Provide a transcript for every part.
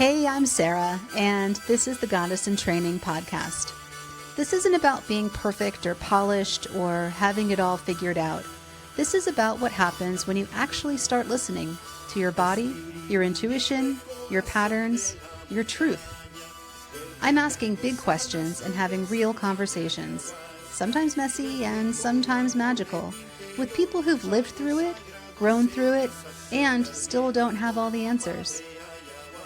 Hey, I'm Sarah, and this is the Goddess in Training podcast. This isn't about being perfect or polished or having it all figured out. This is about what happens when you actually start listening to your body, your intuition, your patterns, your truth. I'm asking big questions and having real conversations, sometimes messy and sometimes magical, with people who've lived through it, grown through it, and still don't have all the answers.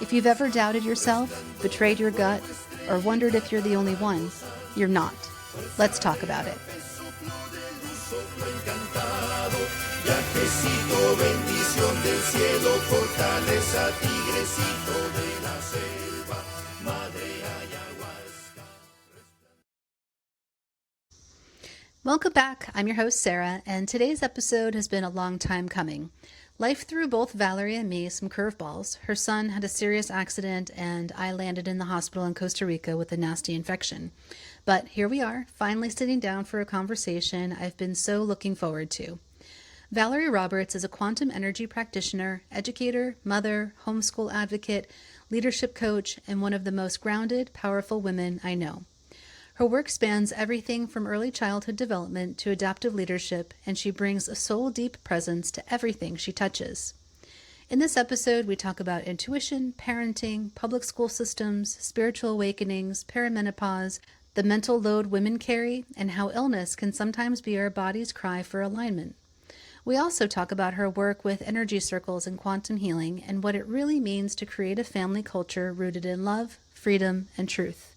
If you've ever doubted yourself, betrayed your gut, or wondered if you're the only one, you're not. Let's talk about it. Welcome back. I'm your host, Sarah, and today's episode has been a long time coming. Life threw both Valarie and me some curveballs. Her son had a serious accident, and I landed in the hospital in Costa Rica with a nasty infection. But here we are, finally sitting down for a conversation I've been so looking forward to. Valarie Roberts is a quantum energy practitioner, educator, mother, homeschool advocate, leadership coach, and one of the most grounded, powerful women I know. Her work spans everything from early childhood development to adaptive leadership, and she brings a soul-deep presence to everything she touches. In this episode, we talk about intuition, parenting, public school systems, spiritual awakenings, perimenopause, the mental load women carry, and how illness can sometimes be our body's cry for alignment. We also talk about her work with energy circles and quantum healing and what it really means to create a family culture rooted in love, freedom, and truth.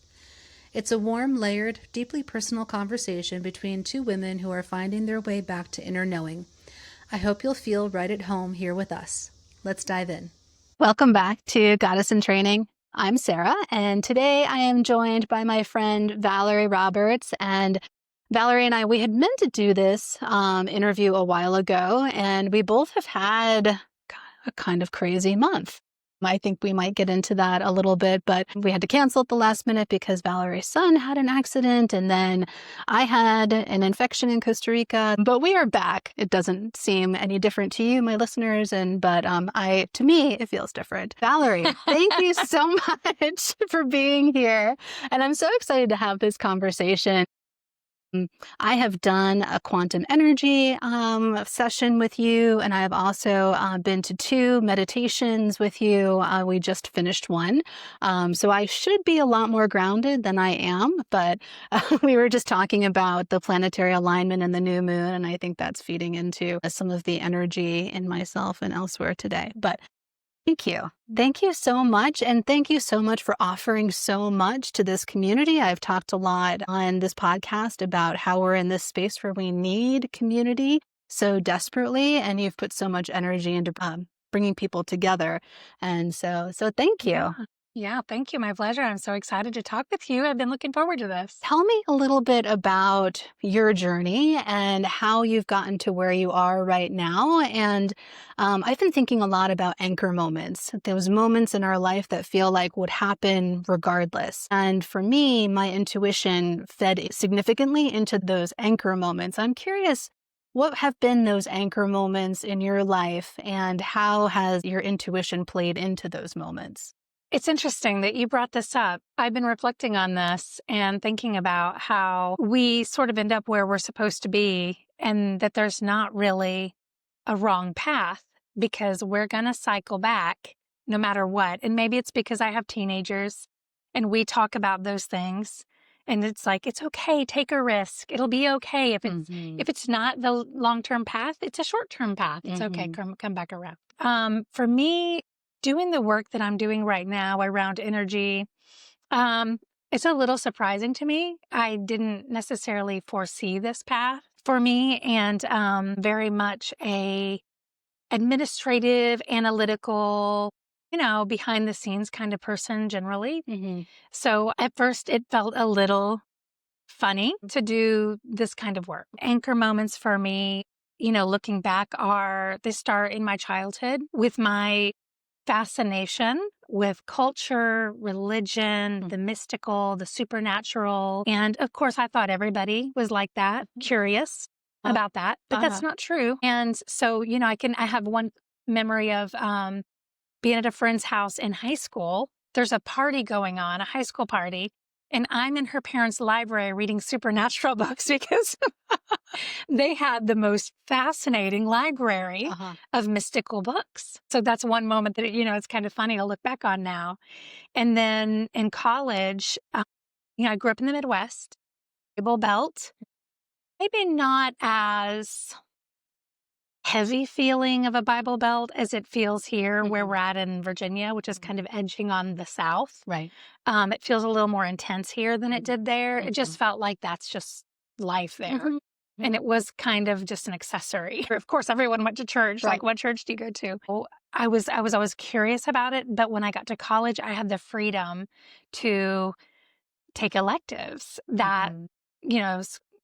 It's a warm, layered, deeply personal conversation between two women who are finding their way back to inner knowing. I hope you'll feel right at home here with us. Let's dive in. Welcome back to Goddess in Training. I'm Sarah, and today I am joined by my friend Valarie Roberts. And Valarie and I, we had meant to do this interview a while ago, and we both have had a kind of crazy month. I think we might get into that a little bit, but we had to cancel at the last minute because Valarie's son had an accident, and then I had an infection in Costa Rica. But we are back. It doesn't seem any different to you, my listeners, but to me, it feels different. Valarie, thank you so much for being here, and I'm so excited to have this conversation. I have done a quantum energy session with you, and I have also been to 2 meditations with you. We just finished one, so I should be a lot more grounded than I am, but we were just talking about the planetary alignment and the new moon, and I think that's feeding into some of the energy in myself and elsewhere today. But thank you. Thank you so much. And thank you so much for offering so much to this community. I've talked a lot on this podcast about how we're in this space where we need community so desperately. And you've put so much energy into bringing people together. And so thank you. Yeah, thank you. My pleasure. I'm so excited to talk with you. I've been looking forward to this. Tell me a little bit about your journey and how you've gotten to where you are right now. And I've been thinking a lot about anchor moments, those moments in our life that feel like would happen regardless. And for me, my intuition fed significantly into those anchor moments. I'm curious, what have been those anchor moments in your life, and how has your intuition played into those moments? It's interesting that you brought this up. I've been reflecting on this and thinking about how we sort of end up where we're supposed to be, and that there's not really a wrong path because we're going to cycle back no matter what. And maybe it's because I have teenagers and we talk about those things, and it's like, it's okay, take a risk. It'll be okay. If it's not the long-term path, it's a short-term path. It's okay, come back around. For me, doing the work that I'm doing right now around energy, it's a little surprising to me. I didn't necessarily foresee this path for me, and very much a administrative, analytical, behind the scenes kind of person generally. So at first it felt a little funny to do this kind of work. Anchor moments for me, looking back, they start in my childhood with my fascination with culture, religion, the mystical, the supernatural. And of course, I thought everybody was like that, curious about that, but that's not true. And so, I have one memory of being at a friend's house in high school there's a party going on, a high school party, and I'm in her parents' library reading supernatural books because they had the most fascinating library of mystical books. So that's one moment that, it's kind of funny to look back on now. And then in college, I grew up in the Midwest, Bible Belt, maybe not as heavy feeling of a Bible Belt as it feels here where we're at in Virginia, which is kind of edging on the South. Right. It feels a little more intense here than it did there. It just felt like that's just life there. And it was kind of just an accessory. Of course, everyone went to church. Right. Like, what church do you go to? Oh, I was always curious about it. But when I got to college, I had the freedom to take electives that,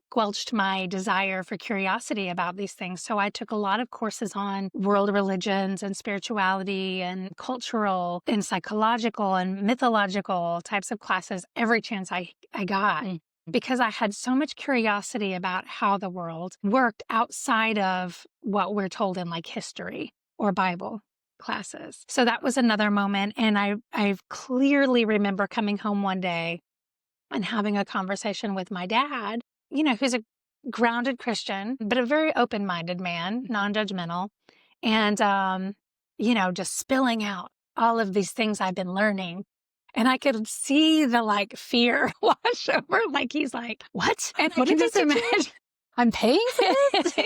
squelched my desire for curiosity about these things. So I took a lot of courses on world religions and spirituality and cultural and psychological and mythological types of classes every chance I got. Because I had so much curiosity about how the world worked outside of what we're told in like history or Bible classes. So that was another moment. And I clearly remember coming home one day and having a conversation with my dad, who's a grounded Christian, but a very open-minded man, non-judgmental. And, just spilling out all of these things I've been learning. And I could see the fear wash over. Like, he's like, what? And What did this imagine? I'm paying for this?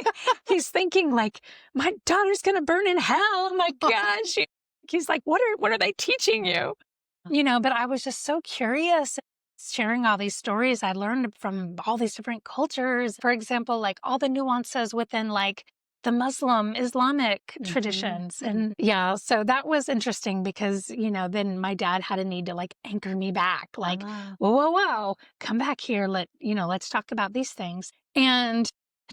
He's thinking like, my daughter's going to burn in hell. Oh my gosh. He's like, what are they teaching you? But I was just so curious, sharing all these stories I learned from all these different cultures. For example, like all the nuances within like the Muslim Islamic traditions. And so that was interesting because, then my dad had a need to like anchor me back, like, whoa, come back here. Let's talk about these things. And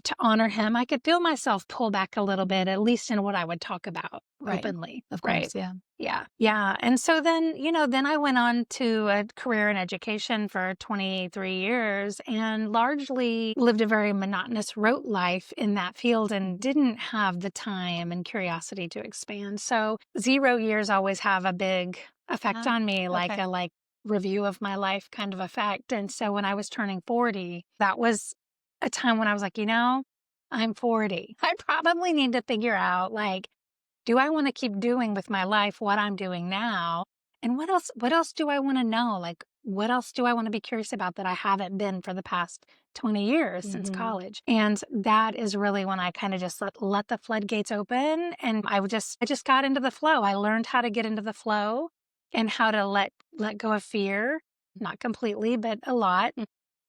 to honor him, I could feel myself pull back a little bit, at least in what I would talk about openly. Of course, Yeah. And so then, then I went on to a career in education for 23 years and largely lived a very monotonous, rote life in that field and didn't have the time and curiosity to expand. So 0 years always have a big effect on me, like a review of my life kind of effect. And so when I was turning 40, that was a time when I was like, I'm 40. I probably need to figure out do I want to keep doing with my life what I'm doing now? And what else do I want to know? Like, what else do I want to be curious about that I haven't been for the past 20 years since college? And that is really when I kind of just let the floodgates open. And I just got into the flow. I learned how to get into the flow and how to let go of fear, not completely, but a lot.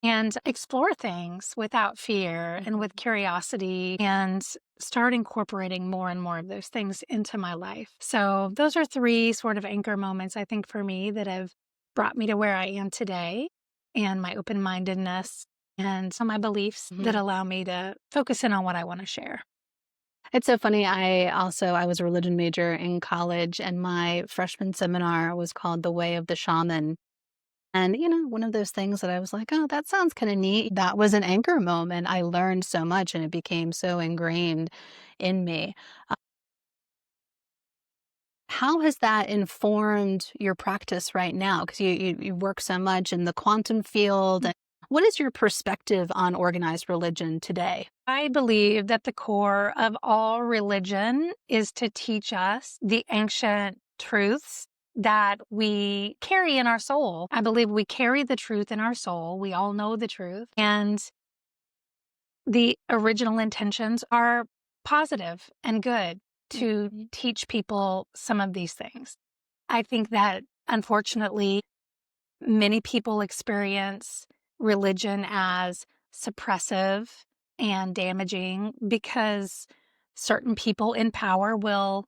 And explore things without fear and with curiosity and start incorporating more and more of those things into my life. So those are 3 sort of anchor moments, I think, for me that have brought me to where I am today and my open-mindedness and some of my beliefs that allow me to focus in on what I want to share. It's so funny. I was a religion major in college, and my freshman seminar was called The Way of the Shaman. And, one of those things that I was like, oh, that sounds kind of neat. That was an anchor moment. I learned so much and it became so ingrained in me. How has that informed your practice right now? Because you work so much in the quantum field. And what is your perspective on organized religion today? I believe that the core of all religion is to teach us the ancient truths that we carry in our soul. I believe we carry the truth in our soul. We all know the truth. And the original intentions are positive and good to teach people some of these things. I think that, unfortunately, many people experience religion as suppressive and damaging because certain people in power will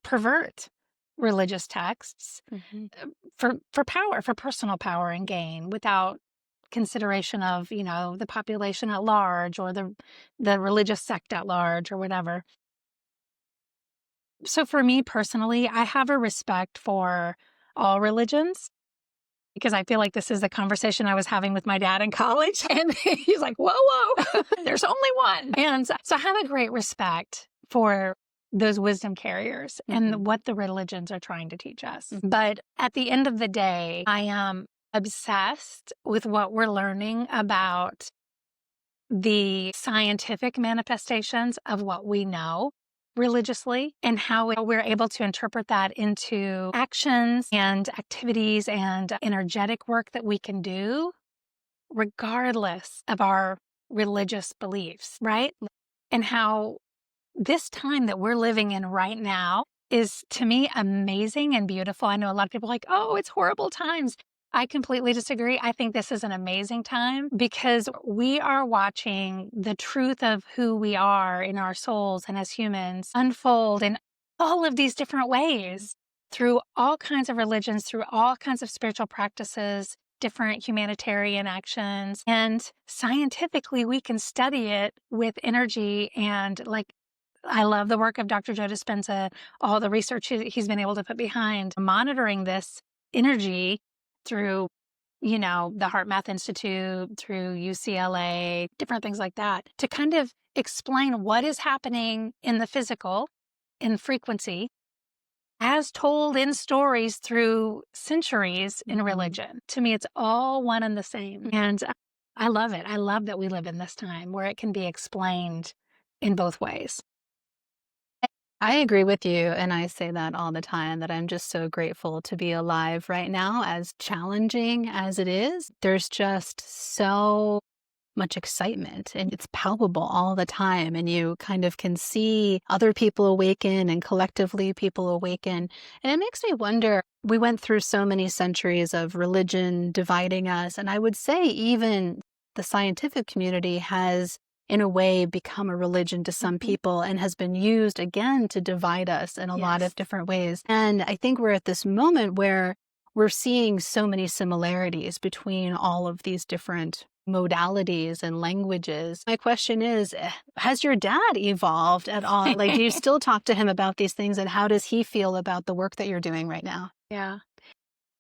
pervert religious texts for power, for personal power and gain without consideration of, the population at large or the religious sect at large or whatever. So for me personally, I have a respect for all religions because I feel like this is the conversation I was having with my dad in college. And he's like, whoa, there's only one. And so I have a great respect for those wisdom carriers and what the religions are trying to teach us. But at the end of the day, I am obsessed with what we're learning about the scientific manifestations of what we know religiously and how we're able to interpret that into actions and activities and energetic work that we can do regardless of our religious beliefs, right? And how this time that we're living in right now is, to me, amazing and beautiful. I know a lot of people are like, oh, it's horrible times. I completely disagree. I think this is an amazing time because we are watching the truth of who we are in our souls and as humans unfold in all of these different ways through all kinds of religions, through all kinds of spiritual practices, different humanitarian actions. And scientifically, we can study it with energy and I love the work of Dr. Joe Dispenza, all the research he's been able to put behind monitoring this energy through, the Heart Math Institute, through UCLA, different things like that, to kind of explain what is happening in the physical, in frequency, as told in stories through centuries in religion. To me, it's all one and the same. And I love it. I love that we live in this time where it can be explained in both ways. I agree with you, and I say that all the time, that I'm just so grateful to be alive right now, as challenging as it is. There's just so much excitement, and it's palpable all the time, and you kind of can see other people awaken and collectively people awaken. And it makes me wonder, we went through so many centuries of religion dividing us, and I would say even the scientific community has in a way become a religion to some people and has been used again to divide us in a lot of different ways. And I think we're at this moment where we're seeing so many similarities between all of these different modalities and languages. My question is, has your dad evolved at all? Like, do you still talk to him about these things, and how does he feel about the work that you're doing right now? Yeah.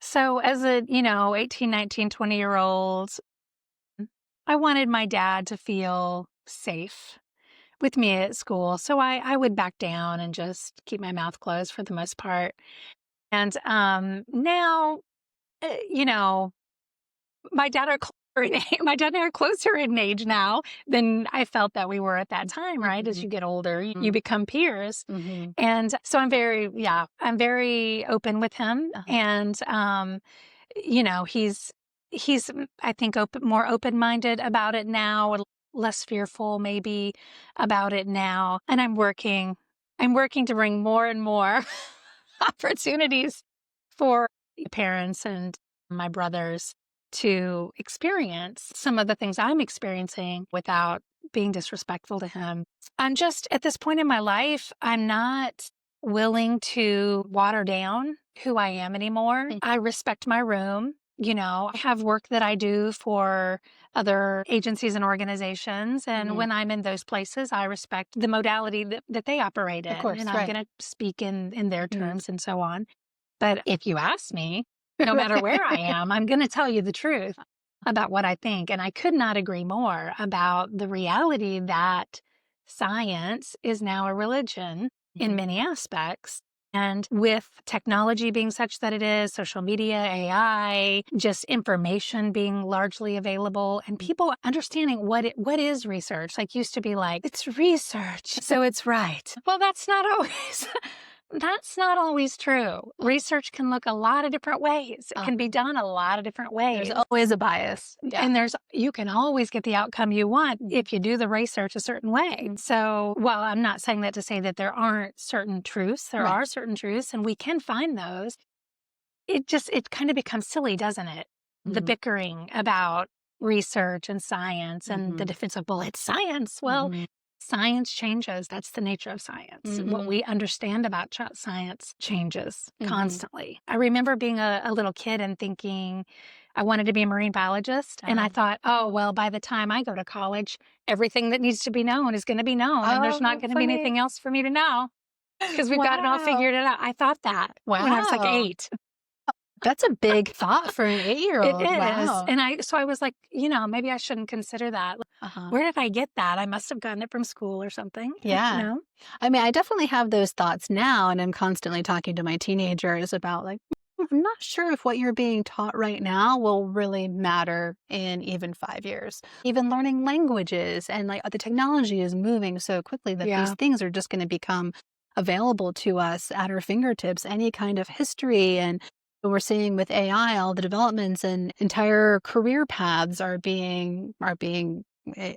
So as a, 18, 19, 20-year-old, I wanted my dad to feel safe with me at school. So I would back down and just keep my mouth closed for the most part. And now, you know, my dad are my dad and I are closer in age now than I felt that we were at that time, right? As you get older, you become peers. And so I'm very open with him. And, he's, I think, more open-minded about it now, less fearful maybe about it now. And I'm working to bring more and more opportunities for parents and my brothers to experience some of the things I'm experiencing without being disrespectful to him. I'm just at this point in my life, I'm not willing to water down who I am anymore. I respect my room. I have work that I do for other agencies and organizations. And when I'm in those places, I respect the modality that they operate in. Of course, and I'm going to speak in their terms and so on. But if you ask me, no matter where I am, I'm going to tell you the truth about what I think. And I could not agree more about the reality that science is now a religion in many aspects. And with technology being such that it is, social media, AI, just information being largely available, and people understanding what is research. Like, used to be like, it's research, so it's right. Well, that's not always true. Research can look a lot of different ways. It can be done a lot of different ways. There's always a bias. And you can always get the outcome you want if you do the research a certain way. So, well, I'm not saying that to say that there aren't certain truths. There are certain truths, and we can find those. It kind of becomes silly, doesn't it? The bickering about research and science and the defense of, well, it's science. Well, science changes. That's the nature of science. What we understand about science changes constantly. I remember being a little kid and thinking I wanted to be a marine biologist. And I thought, oh, well, by the time I go to college, everything that needs to be known is going to be known. And there's not going to be anything else for me to know because we've got it all figured out. I thought that when I was like 8. That's a big thought for an It 8-year-old. is. Wow. And so I was like, maybe I shouldn't consider that. Uh-huh. Where did I get that? I must have gotten it from school or something. Yeah. I mean, I definitely have those thoughts now, and I'm constantly talking to my teenagers about like, I'm not sure if what you're being taught right now will really matter in even 5 years. Even learning languages and like the technology is moving so quickly that these Yeah. things are just going to become available to us at our fingertips. Any kind of history and we're seeing with AI, all the developments and entire career paths are being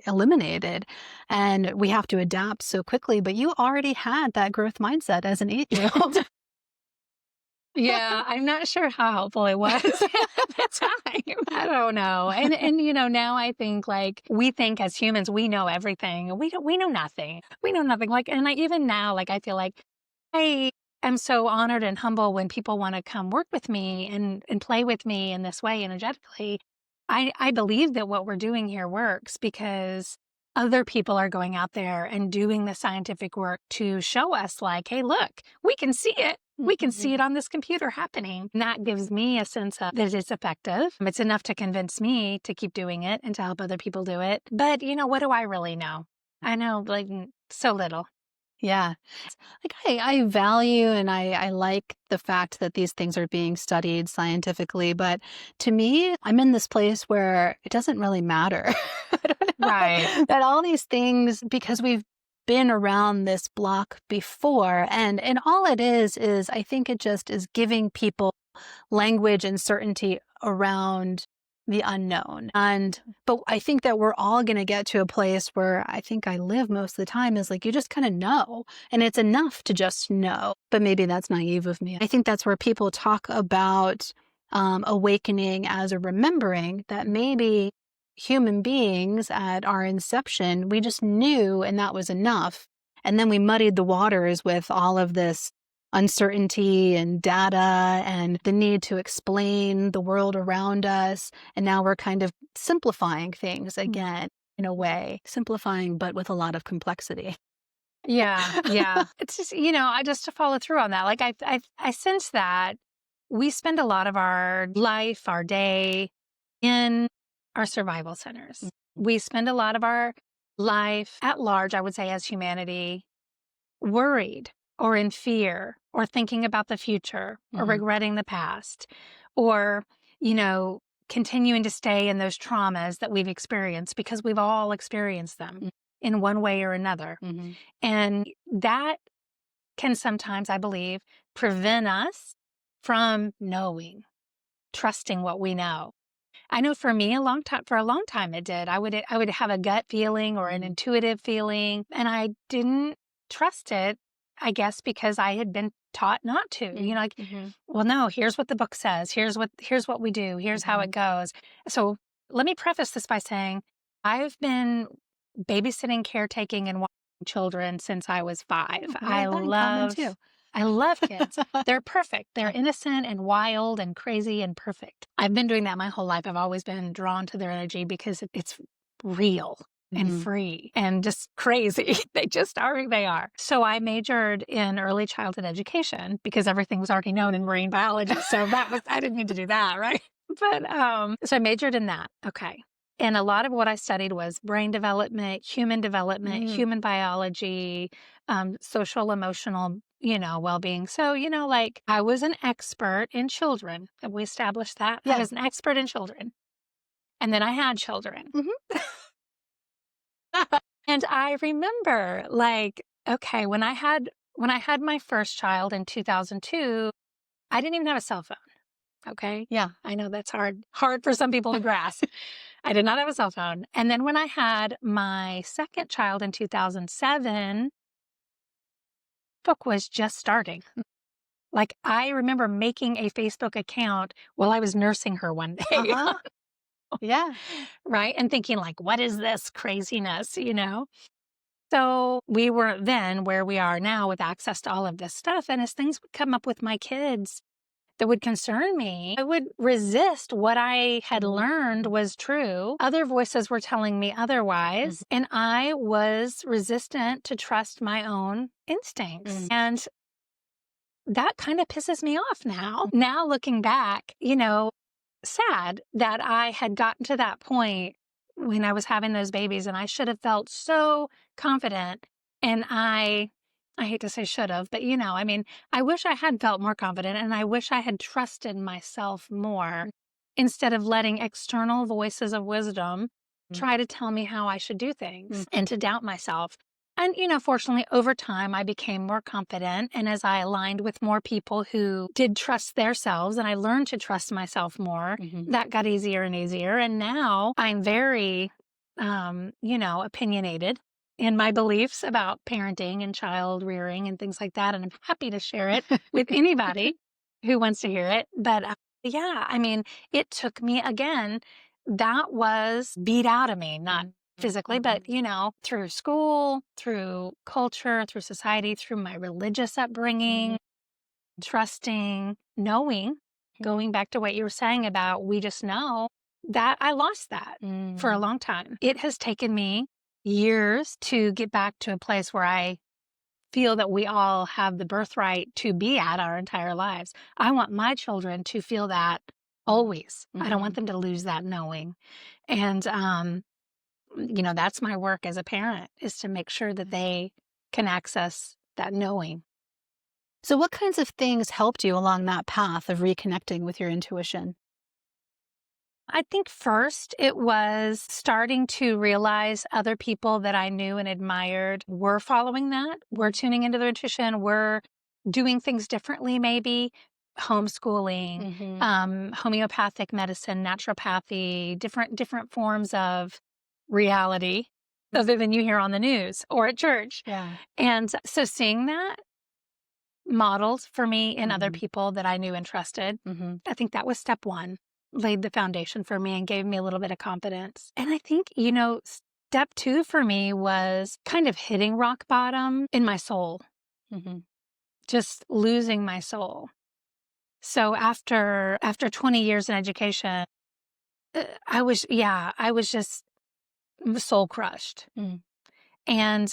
eliminated, and we have to adapt so quickly. But you already had that growth mindset as an 8-year-old. Yeah, I'm not sure how helpful it was at the time. I don't know. And now I think like we think as humans we know everything. We know nothing. We know nothing. Like and I even now like I feel like I am so honored and humble when people want to come work with me and play with me in this way energetically. I believe that what we're doing here works because other people are going out there and doing the scientific work to show us like, hey, look, we can see it. We can see it on this computer happening. And that gives me a sense of that it's effective. It's enough to convince me to keep doing it and to help other people do it. But, what do I really know? I know like so little. Yeah. Like I value and I like the fact that these things are being studied scientifically, but to me, I'm in this place where it doesn't really matter. I don't Right. know that all these things, because we've been around this block before, and all it is I think it just is giving people language and certainty around the unknown. But I think that we're all going to get to a place where I think I live most of the time is like you just kind of know, and it's enough to just know. But maybe that's naive of me. I think that's where people talk about awakening as a remembering that maybe human beings at our inception, we just knew and that was enough. And then we muddied the waters with all of this uncertainty and data and the need to explain the world around us. And now we're kind of simplifying things again, in a way, simplifying, but with a lot of complexity. Yeah. Yeah. It's just, I just to follow through on that. Like I sense that we spend a lot of our life, our day in our survival centers. We spend a lot of our life at large, I would say, as humanity, worried or in fear or thinking about the future or Mhm. regretting the past or, you know, continuing to stay in those traumas that we've experienced because we've all experienced them in one way or another. Mhm. And that can sometimes, I believe, prevent us from knowing, trusting what we know. I know for me for a long time it did. I would have a gut feeling or an intuitive feeling and I didn't trust it, I guess because I had been taught not to. Like, Mhm. well no, here's what the book says. Here's what we do. Here's how it goes. So, let me preface this by saying I've been babysitting, caretaking and watching children since I was 5. Oh, we have that in common too. I love kids. They're perfect. They're innocent and wild and crazy and perfect. I've been doing that my whole life. I've always been drawn to their energy because it's real and Mhm. free and just crazy. They just are who they are. So I majored in early childhood education because everything was already known in marine biology. So I didn't need to do that, right? But so I majored in that. Okay. And a lot of what I studied was brain development, human biology, social, emotional, well-being. So, like I was an expert in children. Have we established that? I Yeah. was an expert in children. And then I had children. Mhm. And I remember like, okay, when I had my first child in 2002, I didn't even have a cell phone. Okay. Yeah. I know that's hard for some people to grasp. I did not have a cell phone. And then when I had my second child in 2007, Facebook was just starting. Like I remember making a Facebook account while I was nursing her one day, Uh-huh. Yeah. right? And thinking like, what is this craziness? So we were then where we are now with access to all of this stuff. And as things would come up with my kids that would concern me, I would resist what I had learned was true. Other voices were telling me otherwise. And I was resistant to trust my own instincts. And that kind of pisses me off now. Now looking back, sad that I had gotten to that point when I was having those babies and I should have felt so confident. And I hate to say should have, but I wish I had felt more confident and I wish I had trusted myself more instead of letting external voices of wisdom try to tell me how I should do things and to doubt myself. And, fortunately, over time, I became more confident. And as I aligned with more people who did trust themselves and I learned to trust myself more, that got easier and easier. And now I'm very, opinionated in my beliefs about parenting and child rearing and things like that. And I'm happy to share it with anybody who wants to hear it. But it took me again, that was beat out of me, not physically, but, through school, through culture, through society, through my religious upbringing, trusting, knowing, going back to what you were saying about we just know that I lost that for a long time. It has taken me years to get back to a place where I feel that we all have the birthright to be at our entire lives. I want my children to feel that always. I don't want them to lose that knowing. And, that's my work as a parent, is to make sure that they can access that knowing. So what kinds of things helped you along that path of reconnecting with your intuition? I think first it was starting to realize other people that I knew and admired were following that, were tuning into their intuition, were doing things differently, maybe homeschooling, homeopathic medicine, naturopathy, different forms of reality other than you hear on the news or at church. Yeah. And so seeing that modeled for me in other people that I knew and trusted, I think that was step one, laid the foundation for me and gave me a little bit of confidence. And I think, step two for me was kind of hitting rock bottom in my soul, just losing my soul. So after 20 years in education, I was just soul crushed and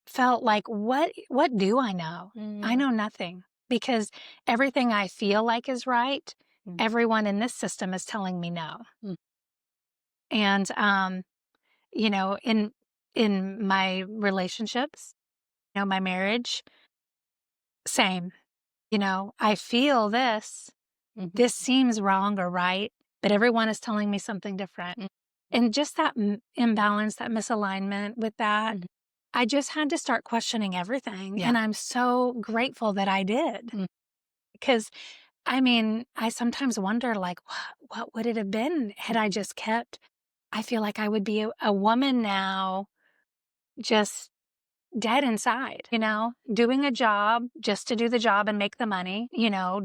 felt like, what do I know? I know nothing, because everything I feel like is right, everyone in this system is telling me no. And in my relationships, my marriage, same. I feel this seems wrong or right, but everyone is telling me something different. And just that imbalance, that misalignment with that, I just had to start questioning everything. Yeah. And I'm so grateful that I did. Because, I sometimes wonder, like, what would it have been had I just kept? I feel like I would be a woman now, just dead inside, doing a job just to do the job and make the money,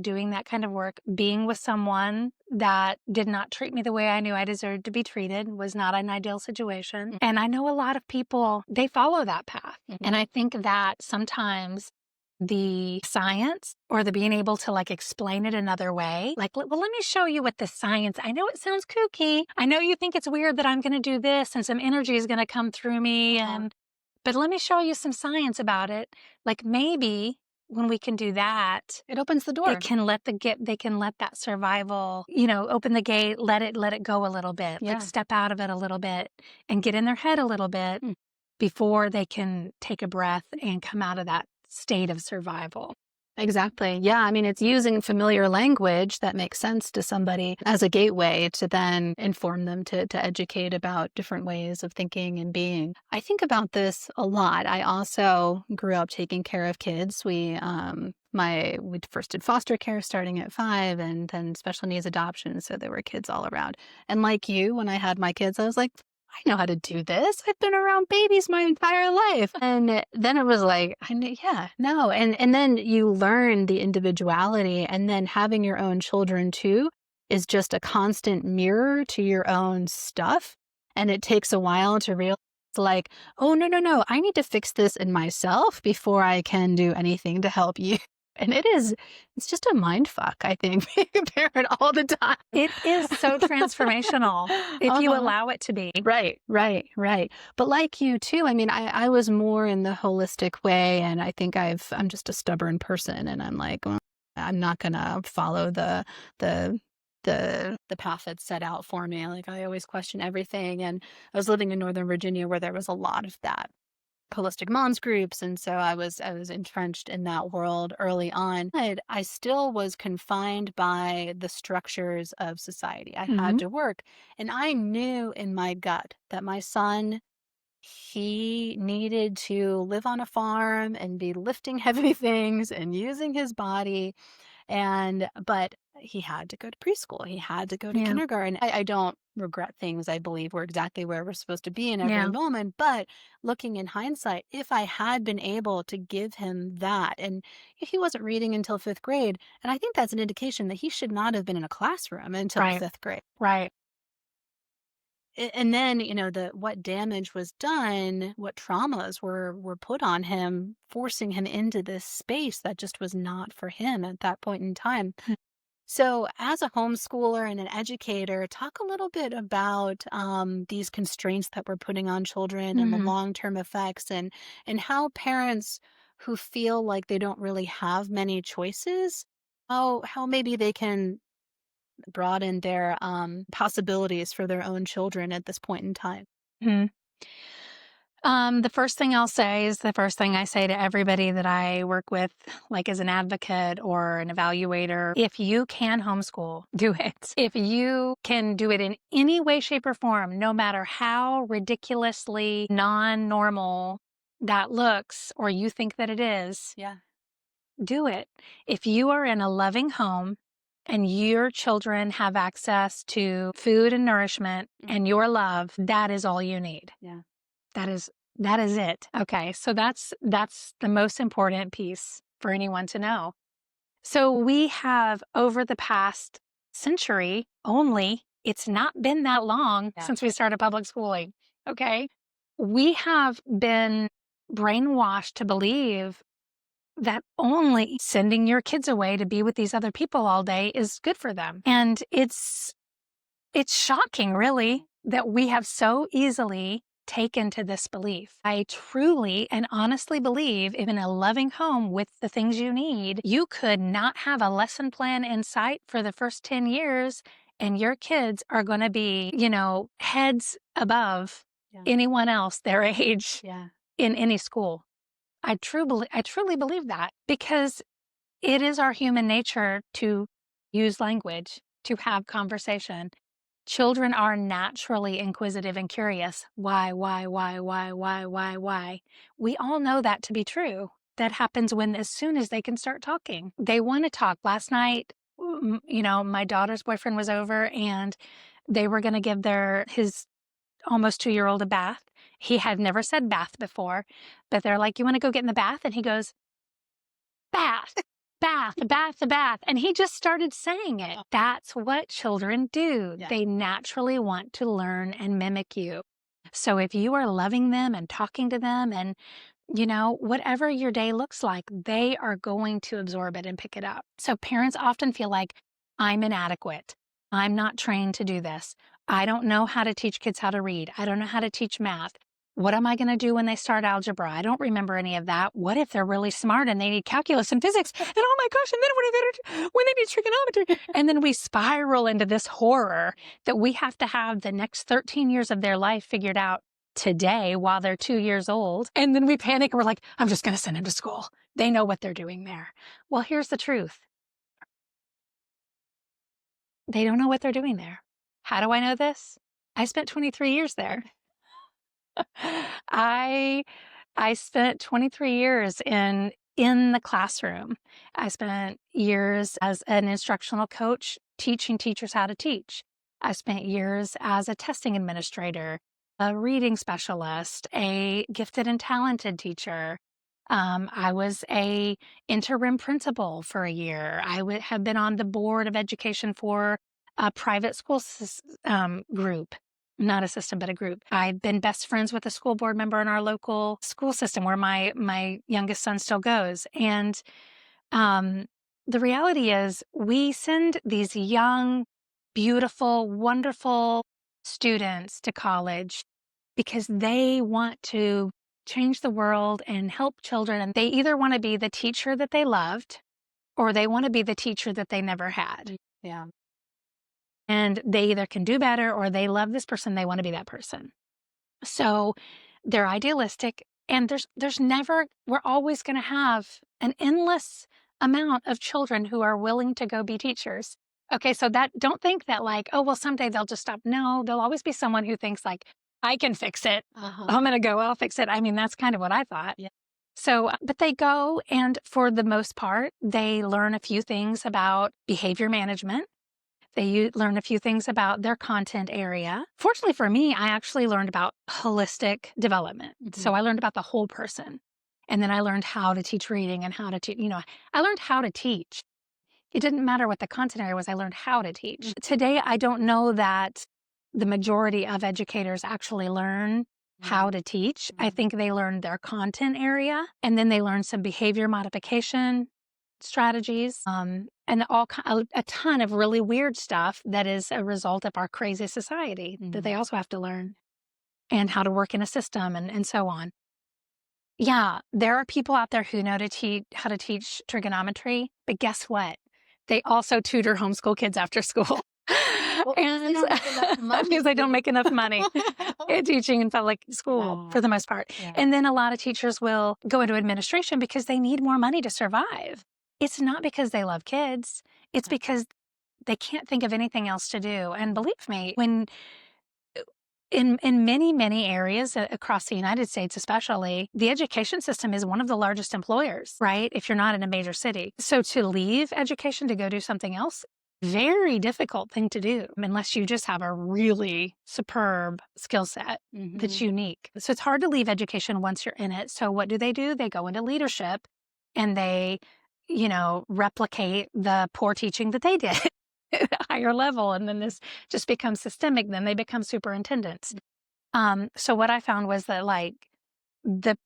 doing that kind of work, being with someone that did not treat me the way I knew I deserved to be treated, was not an ideal situation. And I know a lot of people, they follow that path. And I think that sometimes the science or the being able to explain it another way, well, let me show you what the science, I know it sounds kooky. I know you think it's weird that I'm going to do this and some energy is going to come through me but let me show you some science about it. Maybe when we can do that, it opens the door. They can let that survival, open the gate, let it go a little bit, step out of it a little bit and get in their head a little bit before they can take a breath and come out of that state of survival. Exactly. Yeah. It's using familiar language that makes sense to somebody as a gateway to then inform them to educate about different ways of thinking and being. I think about this a lot. I also grew up taking care of kids. We first did foster care starting at 5 and then special needs adoption. So there were kids all around. And like you, when I had my kids, I was like, I know how to do this. I've been around babies my entire life. And then it was like, no. And then you learn the individuality, and then having your own children too is just a constant mirror to your own stuff. And it takes a while to realize oh, no. I need to fix this in myself before I can do anything to help you. And it's just a mind fuck, I think, being a parent all the time. It is so transformational if you Uh-huh. allow it to be. Right. But like you too, I mean, I was more in the holistic way, and I think I'm just a stubborn person, and I'm like, well, I'm not gonna follow the the path that's set out for me. Like, I always question everything, and I was living in Northern Virginia where there was a lot of that holistic moms groups, and so I was entrenched in that world early on. But I still was confined by the structures of society. I Mhm. had to work, and I knew in my gut that my son, he needed to live on a farm and be lifting heavy things and using his body, but he had to go to preschool. He had to go to Yeah. kindergarten. I don't regret things. I believe we're exactly where we're supposed to be in every Yeah. moment. But looking in hindsight, if I had been able to give him that, and he wasn't reading until fifth grade, and I think that's an indication that he should not have been in a classroom until Right. fifth grade. Right. And then, what damage was done, what traumas were put on him, forcing him into this space that just was not for him at that point in time. Mm. So, as a homeschooler and an educator, talk a little bit about these constraints that we're putting on children and the Mhm. long-term effects, and how parents who feel like they don't really have many choices, how maybe they can broaden their possibilities for their own children at this point in time. Mhm. The first thing I'll say is the first thing I say to everybody that I work with, like as an advocate or an evaluator. If you can homeschool, do it. If you can do it in any way, shape, or form, no matter how ridiculously non-normal that looks or you think that it is, Yeah. do it. If you are in a loving home and your children have access to food and nourishment and your love, that is all you need. Yeah. That is that is it. Okay, so that's the most important piece for anyone to know. So we have over the past century only, it's not been that long Yeah. since we started public schooling, okay? We have been brainwashed to believe that only sending your kids away to be with these other people all day is good for them. And it's shocking, really, that we have so easily taken to this belief. I truly and honestly believe if in a loving home with the things you need, you could not have a lesson plan in sight for the first 10 years, and your kids are going to be, heads above Yeah. anyone else their age Yeah. in any school. I truly believe that because it is our human nature to use language, to have conversation. Children are naturally inquisitive and curious. Why? We all know that to be true. That happens as soon as they can start talking. They want to talk. Last night, my daughter's boyfriend was over and they were going to give his almost 2-year-old a bath. He had never said bath before, but they're like, "You want to go get in the bath?" And he goes, "Bath, bath." And he just started saying it. That's what children do. Yeah. They naturally want to learn and mimic you. So if you are loving them and talking to them and, whatever your day looks like, they are going to absorb it and pick it up. So parents often feel like, I'm inadequate. I'm not trained to do this. I don't know how to teach kids how to read. I don't know how to teach math. What am I going to do when they start algebra? I don't remember any of that. What if they're really smart and they need calculus and physics? And oh my gosh, and then when they need trigonometry? And then we spiral into this horror that we have to have the next 13 years of their life figured out today while they're 2 years old. And then we panic and we're like, I'm just going to send them to school. They know what they're doing there. Well, here's the truth. They don't know what they're doing there. How do I know this? I spent 23 years there. I I spent 23 years in the classroom. I spent years as an instructional coach teaching teachers how to teach. I spent years as a testing administrator, a reading specialist, a gifted and talented teacher. I was a interim principal for a year. I have been on the board of education for a private school group, not a system, but a group. I've been best friends with a school board member in our local school system where my youngest son still goes. And The reality is we send these young, beautiful, wonderful students to college because they want to change the world and help children. And they either want to be the teacher that they loved or they want to be the teacher that they never had. Yeah. And they either can do better or they love this person, they want to be that person. So they're idealistic, and we're always going to have an endless amount of children who are willing to go be teachers. Okay, so don't think that like, oh, well, someday they'll just stop. No, there'll always be someone who thinks like, I can fix it. I'm going to go, I'll fix it. I mean, that's kind of what I thought. Yeah. So, but they go, and for the most part, they learn a few things about behavior management. They learn a few things about their content area. Fortunately for me, I actually learned about holistic development. So I learned about the whole person. And then I learned how to teach reading and how to teach, I learned how to teach. It didn't matter what the content area was, I learned how to teach. Today, I don't know that the majority of educators actually learn how to teach. I think they learn their content area, and then they learn some behavior modification strategies, and a ton of really weird stuff that is a result of our crazy society that they also have to learn, and how to work in a system and so on. Yeah, there are people out there who know how to teach trigonometry, but guess what? They also tutor homeschool kids after school. Well, And they don't make enough money. because they don't make enough money teaching in public school for the most part. Yeah. And then a lot of teachers will go into administration because they need more money to survive. It's not because they love kids. It's because they can't think of anything else to do. And believe me, when in many, many areas across the United States, especially, the education system is one of the largest employers, right? If you're not in a major city. So to leave education to go do something else, very difficult thing to do unless you just have a really superb skill set that's unique. So it's hard to leave education once you're in it. So what do? They go into leadership, and they, replicate the poor teaching that they did at a higher level. And then this just becomes systemic. Then they become superintendents. So what I found was that like the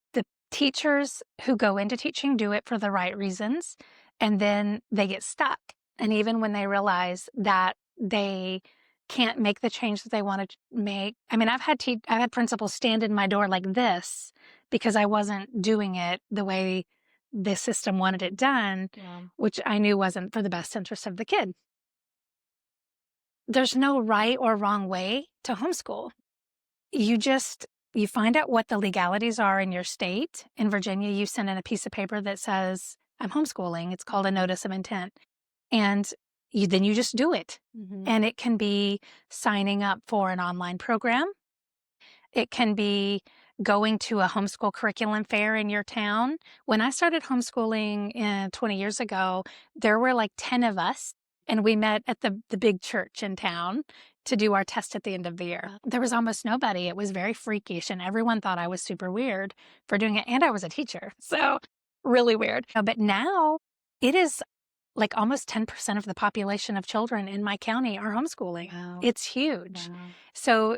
teachers who go into teaching do it for the right reasons, and then they get stuck. And even when they realize that they can't make the change that they want to make, I mean, I've had principals stand in my door like this because I wasn't doing it the way the system wanted it done, which I knew wasn't for the best interest of the kid. There's no right or wrong way to homeschool. You find out what the legalities are in your state. In Virginia, you send in a piece of paper that says, I'm homeschooling. It's called a notice of intent. And then you just do it. And it can be signing up for an online program. It can be going to a homeschool curriculum fair in your town. When I started homeschooling 20 years ago, there were like 10 of us, and we met at the big church in town to do our test at the end of the year. There was almost nobody. It was very freakish, and everyone thought I was super weird for doing it. And I was a teacher, so really weird. But now it is like almost 10% of the population of children in my county are homeschooling. Wow. It's huge. Wow. So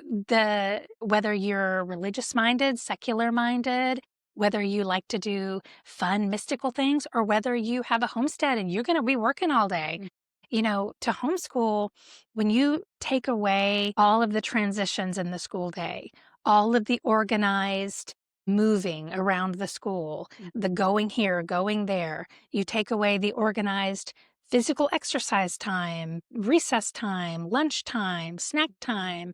whether you're religious minded, secular minded, whether you like to do fun, mystical things, or whether you have a homestead and you're going to be working all day, to homeschool, when you take away all of the transitions in the school day, all of the organized moving around the school, the going here, going there, you take away the organized physical exercise time, recess time, lunch time, snack time.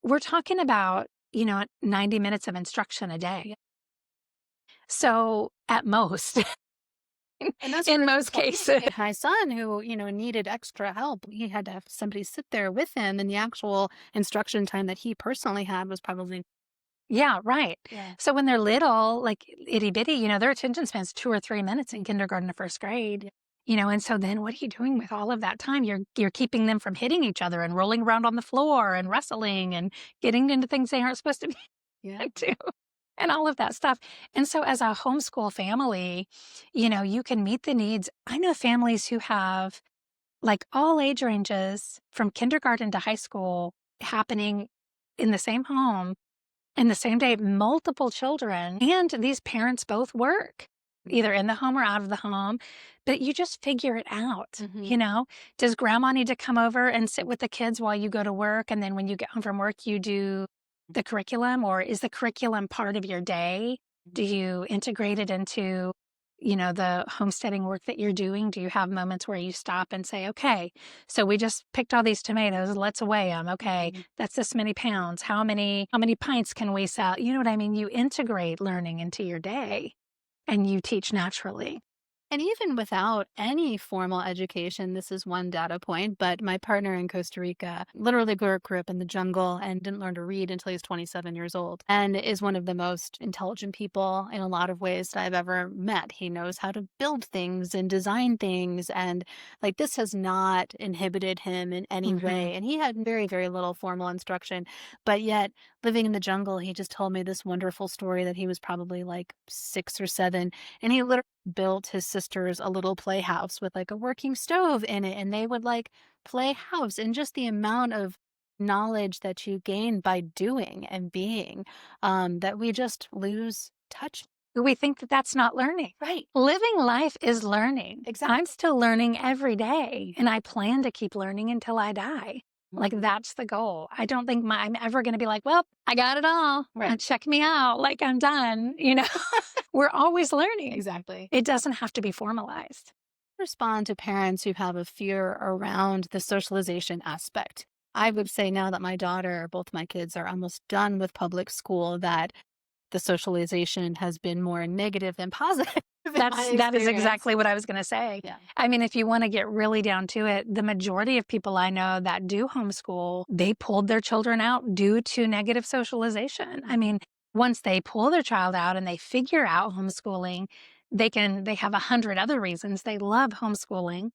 We're talking about, 90 minutes of instruction a day. So at most, and that's in most cases. My son, who, needed extra help, he had to have somebody sit there with him, and the actual instruction time that he personally had was probably. Yeah, right. Yeah. So when they're little, like itty bitty, their attention span's 2 or 3 minutes in kindergarten or first grade. And so then what are you doing with all of that time? You're keeping them from hitting each other and rolling around on the floor and wrestling and getting into things they aren't supposed to be into, and all of that stuff. And so as a homeschool family, you can meet the needs. I know families who have like all age ranges from kindergarten to high school happening in the same home in the same day, multiple children, and these parents both work. either in the home or out of the home, but you just figure it out. Mm-hmm. Does grandma need to come over and sit with the kids while you go to work? And then when you get home from work, you do the curriculum, or is the curriculum part of your day? Do you integrate it into, the homesteading work that you're doing? Do you have moments where you stop and say, okay, so we just picked all these tomatoes, let's weigh them. Okay, Mhm. that's this many pounds. How many pints can we sell? You know what I mean? You integrate learning into your day and you teach naturally. And even without any formal education, this is one data point, but my partner in Costa Rica literally grew up in the jungle and didn't learn to read until he was 27 years old, and is one of the most intelligent people in a lot of ways that I've ever met. He knows how to build things and design things, and like this has not inhibited him in any Mhm. way. And he had very, very little formal instruction, but yet living in the jungle, he just told me this wonderful story that he was probably like 6 or 7, and he literally built his sisters a little playhouse with like a working stove in it, and they would like play house. And just the amount of knowledge that you gain by doing and being, that we just lose touch. We think that that's not learning. Right. Living life is learning. Exactly. I'm still learning every day, and I plan to keep learning until I die. Like, that's the goal. I don't think I'm ever going to be like, well, I got it all. Right. Check me out. Like, I'm done. We're always learning. Exactly. It doesn't have to be formalized. Respond to parents who have a fear around the socialization aspect. I would say now that my daughter, both my kids are almost done with public school, that the socialization has been more negative than positive in my That is experience. exactly what I was gonna say. Yeah. I mean, if you wanna get really down to it, the majority of people I know that do homeschool, they pulled their children out due to negative socialization. I mean, once they pull their child out and they figure out homeschooling, they have 100 other reasons they love homeschooling.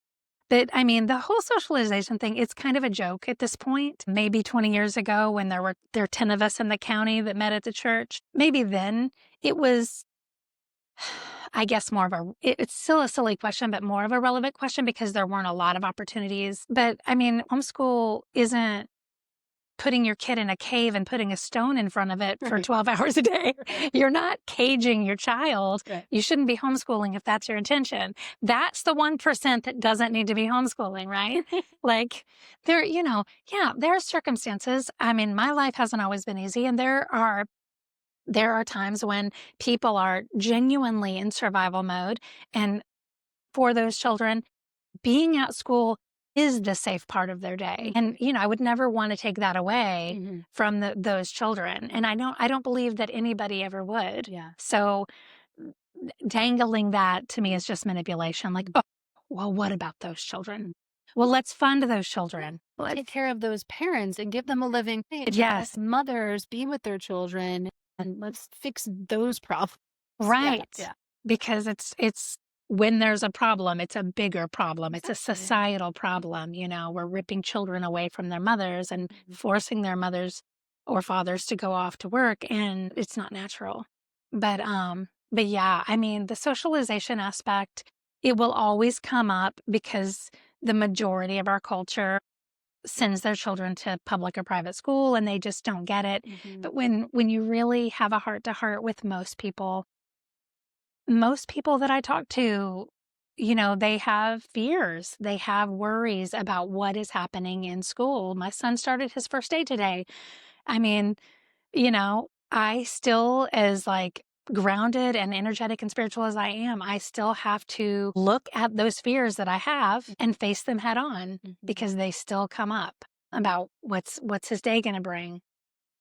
But, I mean, the whole socialization thing, it's kind of a joke at this point. Maybe 20 years ago when there were 10 of us in the county that met at the church, maybe then it was, I guess, it's still a silly question, but more of a relevant question because there weren't a lot of opportunities. But I mean, homeschool isn't putting your kid in a cave and putting a stone in front of it for 12 hours a day. You're not caging your child. Right. You shouldn't be homeschooling if that's your intention. That's the 1% that doesn't need to be homeschooling, right? Like there are circumstances. I mean, my life hasn't always been easy, and there are times when people are genuinely in survival mode. And for those children, being at school is the safe part of their day. And, I would never want to take that away from those children. And I don't believe that anybody ever would. Yeah. So dangling that to me is just manipulation. Like, oh, well, what about those children? Well, let's fund those children. Take care of those parents and give them a living wage. Yes. Let mothers be with their children, and let's fix those problems. Right. Yeah. Because it's when there's a problem, it's a bigger problem. It's a Exactly. societal problem. We're ripping children away from their mothers and forcing their mothers or fathers to go off to work, and it's not natural. But yeah, I mean, the socialization aspect, it will always come up because the majority of our culture sends their children to public or private school and they just don't get it. But when you really have a heart to heart with most people that I talk to, they have fears. They have worries about what is happening in school. My son started his first day today. I mean, I still, as like grounded and energetic and spiritual as I am, I still have to look at those fears that I have and face them head on because they still come up about what's his day going to bring.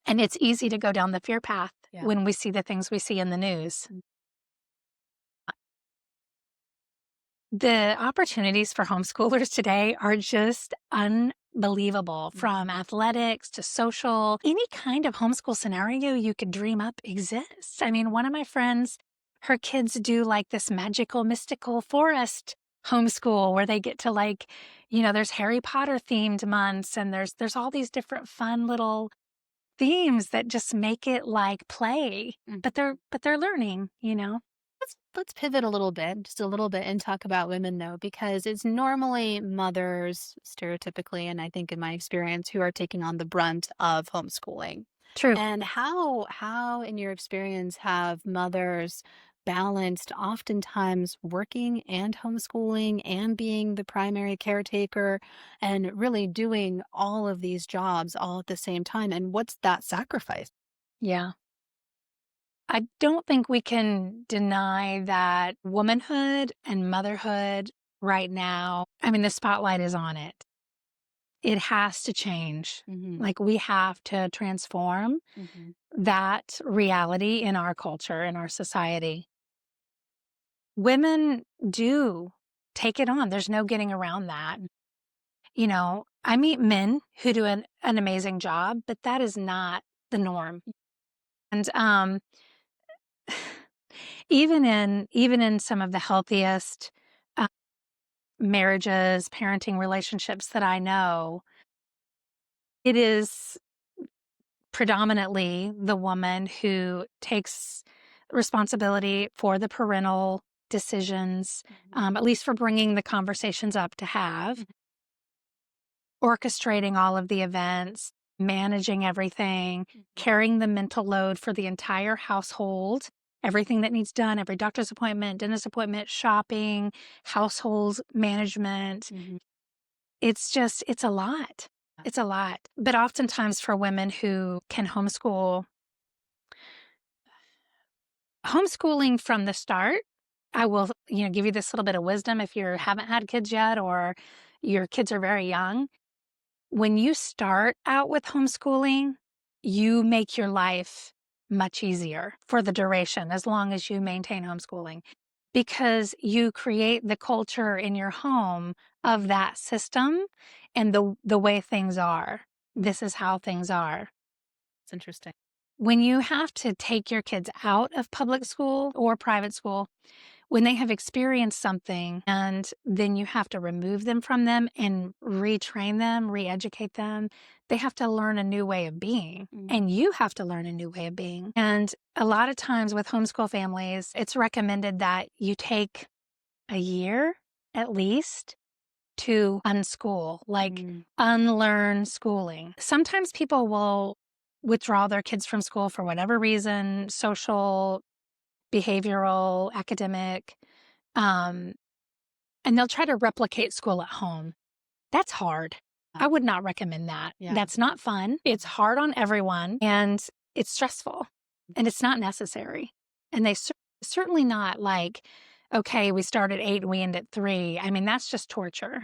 And it's easy to go down the fear path when we see the things we see in the news. The opportunities for homeschoolers today are just unbelievable, from athletics to social. Any kind of homeschool scenario you could dream up exists. I mean, one of my friends, her kids do like this magical, mystical forest homeschool where they get to there's Harry Potter themed months, and there's all these different fun little themes that just make it like play, but they're learning. Let's pivot a little bit, just a little bit, and talk about women though, because it's normally mothers, stereotypically, and I think in my experience, who are taking on the brunt of homeschooling. True. And how in your experience have mothers balanced oftentimes working and homeschooling and being the primary caretaker and really doing all of these jobs all at the same time. And what's that sacrifice? Yeah. I don't think we can deny that womanhood and motherhood right now, I mean, the spotlight is on it. It has to change. Hmm. Like, we have to transform Hmm. that reality in our culture, in our society. Women do take it on. There's no getting around that. I meet men who do an amazing job, but that is not the norm. And even in some of the healthiest uh, marriages, parenting relationships that I know, it is predominantly the woman who takes responsibility for the parental decisions, at least for bringing the conversations up to have, orchestrating all of the events, managing everything, carrying the mental load for the entire household, everything that needs done, every doctor's appointment, dentist appointment, shopping, household management. It's a lot. It's a lot. But oftentimes for women who can homeschooling from the start, I will, give you this little bit of wisdom if you haven't had kids yet or your kids are very young. When you start out with homeschooling, you make your life much easier for the duration as long as you maintain homeschooling because you create the culture in your home of that system and the way things are. This is how things are. It's interesting. When you have to take your kids out of public school or private school, when they have experienced something and then you have to remove them from them and retrain them, re-educate them, they have to learn a new way of being. And you have to learn a new way of being. And a lot of times with homeschool families, it's recommended that you take a year at least to unschool, like unlearn schooling. Sometimes people will withdraw their kids from school for whatever reason, social, behavioral, academic, um, and they'll try to replicate school at home. That's hard. I would not recommend that. Yeah. That's not fun. It's hard on everyone and it's stressful and it's not necessary. And they certainly not like, okay, we start at 8 and we end at 3. I mean, that's just torture.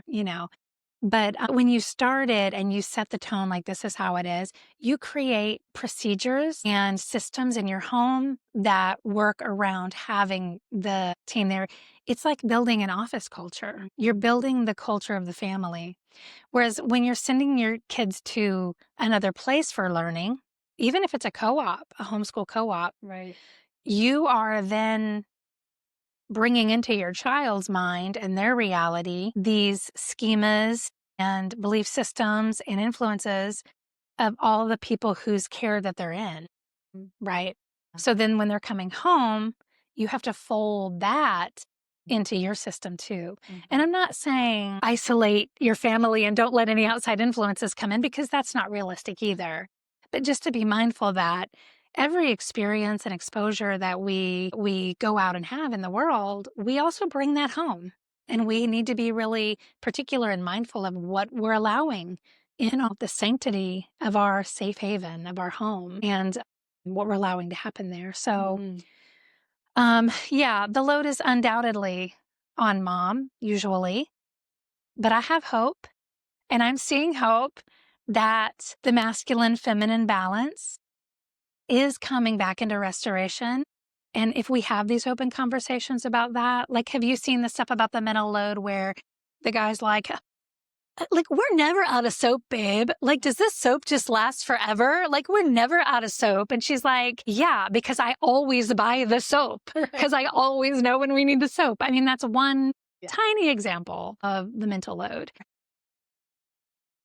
But when you start it and you set the tone like this is how it is, you create procedures and systems in your home that work around having the team there. It's like building an office culture. You're building the culture of the family. Whereas when you're sending your kids to another place for learning, even if it's a co-op, a homeschool co-op, Right. you are then bringing into your child's mind and their reality these schemas and belief systems and influences of all the people whose care that they're in, right? So then when they're coming home, you have to fold that into your system too. And I'm not saying isolate your family and don't let any outside influences come in because that's not realistic either. But just to be mindful that every experience and exposure that we go out and have in the world, we also bring that home. And we need to be really particular and mindful of what we're allowing in the sanctity of our safe haven, of our home, and what we're allowing to happen there. So, yeah, the load is undoubtedly on mom, usually, but I have hope, and I'm seeing hope that the masculine feminine balance is coming back into restoration. And if we have these open conversations about that, like, have you seen the stuff about the mental load where the guy's like, we're never out of soap, babe. Like, does this soap just last forever? Like, we're never out of soap. And she's like, yeah, because I always buy the soap because I always know when we need the soap. I mean, that's one tiny example of the mental load.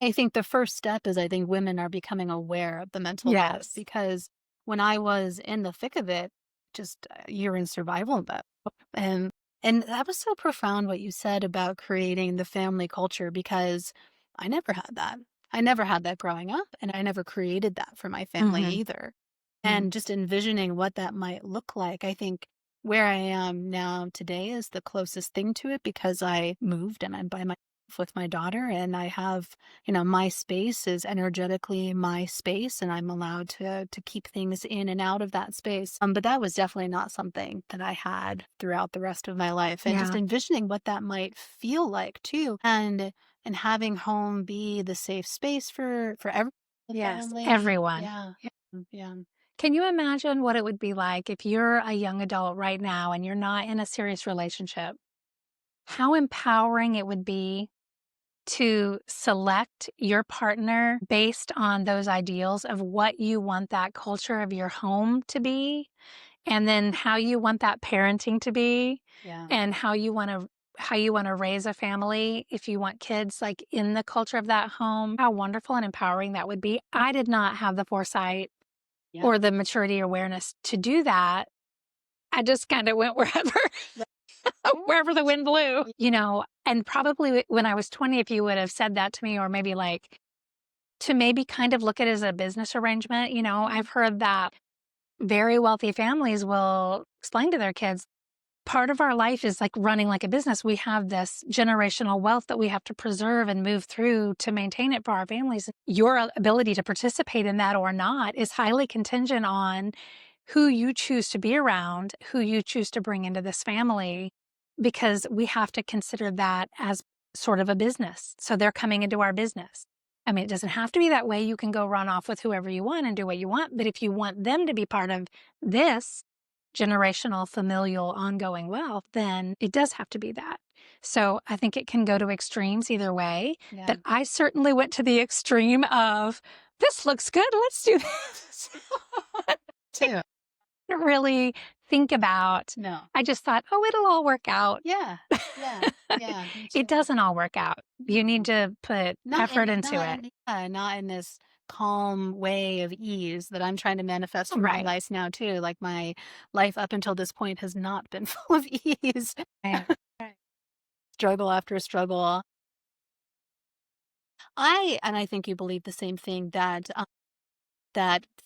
I think the first step is I think women are becoming aware of the mental load Yes. because when I was in the thick of it, just you're in survival mode. And that was so profound what you said about creating the family culture because I never had that. I never had that growing up and I never created that for my family either. And just envisioning what that might look like, I think where I am now today is the closest thing to it because I moved and I'm by myself with my daughter and I have, my space is energetically my space and I'm allowed to keep things in and out of that space. But that was definitely not something that I had throughout the rest of my life. And just Yeah. envisioning what that might feel like too. And having home be the safe space for everyone in the Yes. family. Everyone. Yeah. Yeah. Can you imagine what it would be like if you're a young adult right now and you're not in a serious relationship? How empowering it would be to select your partner based on those ideals of what you want that culture of your home to be, and then how you want that parenting to be, Yeah. and how you want to raise a family if you want kids like in the culture of that home. How wonderful and empowering that would be. I did not have the foresight Yeah. or the maturity awareness to do that. I just kind of went wherever wherever the wind blew, and probably when I was 20, if you would have said that to me, or maybe like to maybe kind of look at it as a business arrangement, I've heard that very wealthy families will explain to their kids, part of our life is like running like a business. We have this generational wealth that we have to preserve and move through to maintain it for our families. Your ability to participate in that or not is highly contingent on who you choose to be around, who you choose to bring into this family, because we have to consider that as sort of a business. So they're coming into our business. I mean, it doesn't have to be that way. You can go run off with whoever you want and do what you want. But if you want them to be part of this generational, familial, ongoing wealth, then it does have to be that. So I think it can go to extremes either way. Yeah. But I certainly went to the extreme of, this looks good, let's do this. Too. Really think about. No. I just thought, oh, it'll all work out. Yeah. Yeah. Yeah. Me It too. doesn't all work out. You need to put effort into it. Not in this calm way of ease that I'm trying to manifest for my Right. life now too. Like my life up until this point has not been full of ease. Right. Right. Struggle after struggle. And I think you believe the same thing that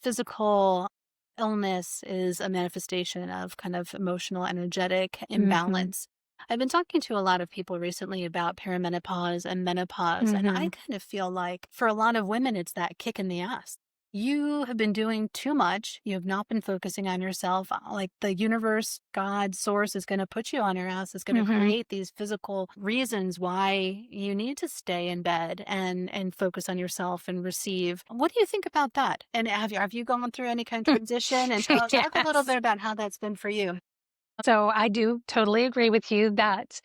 physical illness is a manifestation of kind of emotional, energetic Mm-hmm. imbalance. I've been talking to a lot of people recently about perimenopause and menopause, and I Mm-hmm. kind of feel like for a lot of women, it's that kick in the ass. You have been doing too much. You have not been focusing on yourself. Like the universe, God, source is going to put you on your ass. It's going to Mm-hmm. create these physical reasons why you need to stay in bed and focus on yourself and receive. What do you think about that? And have you gone through any kind of transition? And talk a little Yes. bit about how that's been for you. So I do totally agree with you that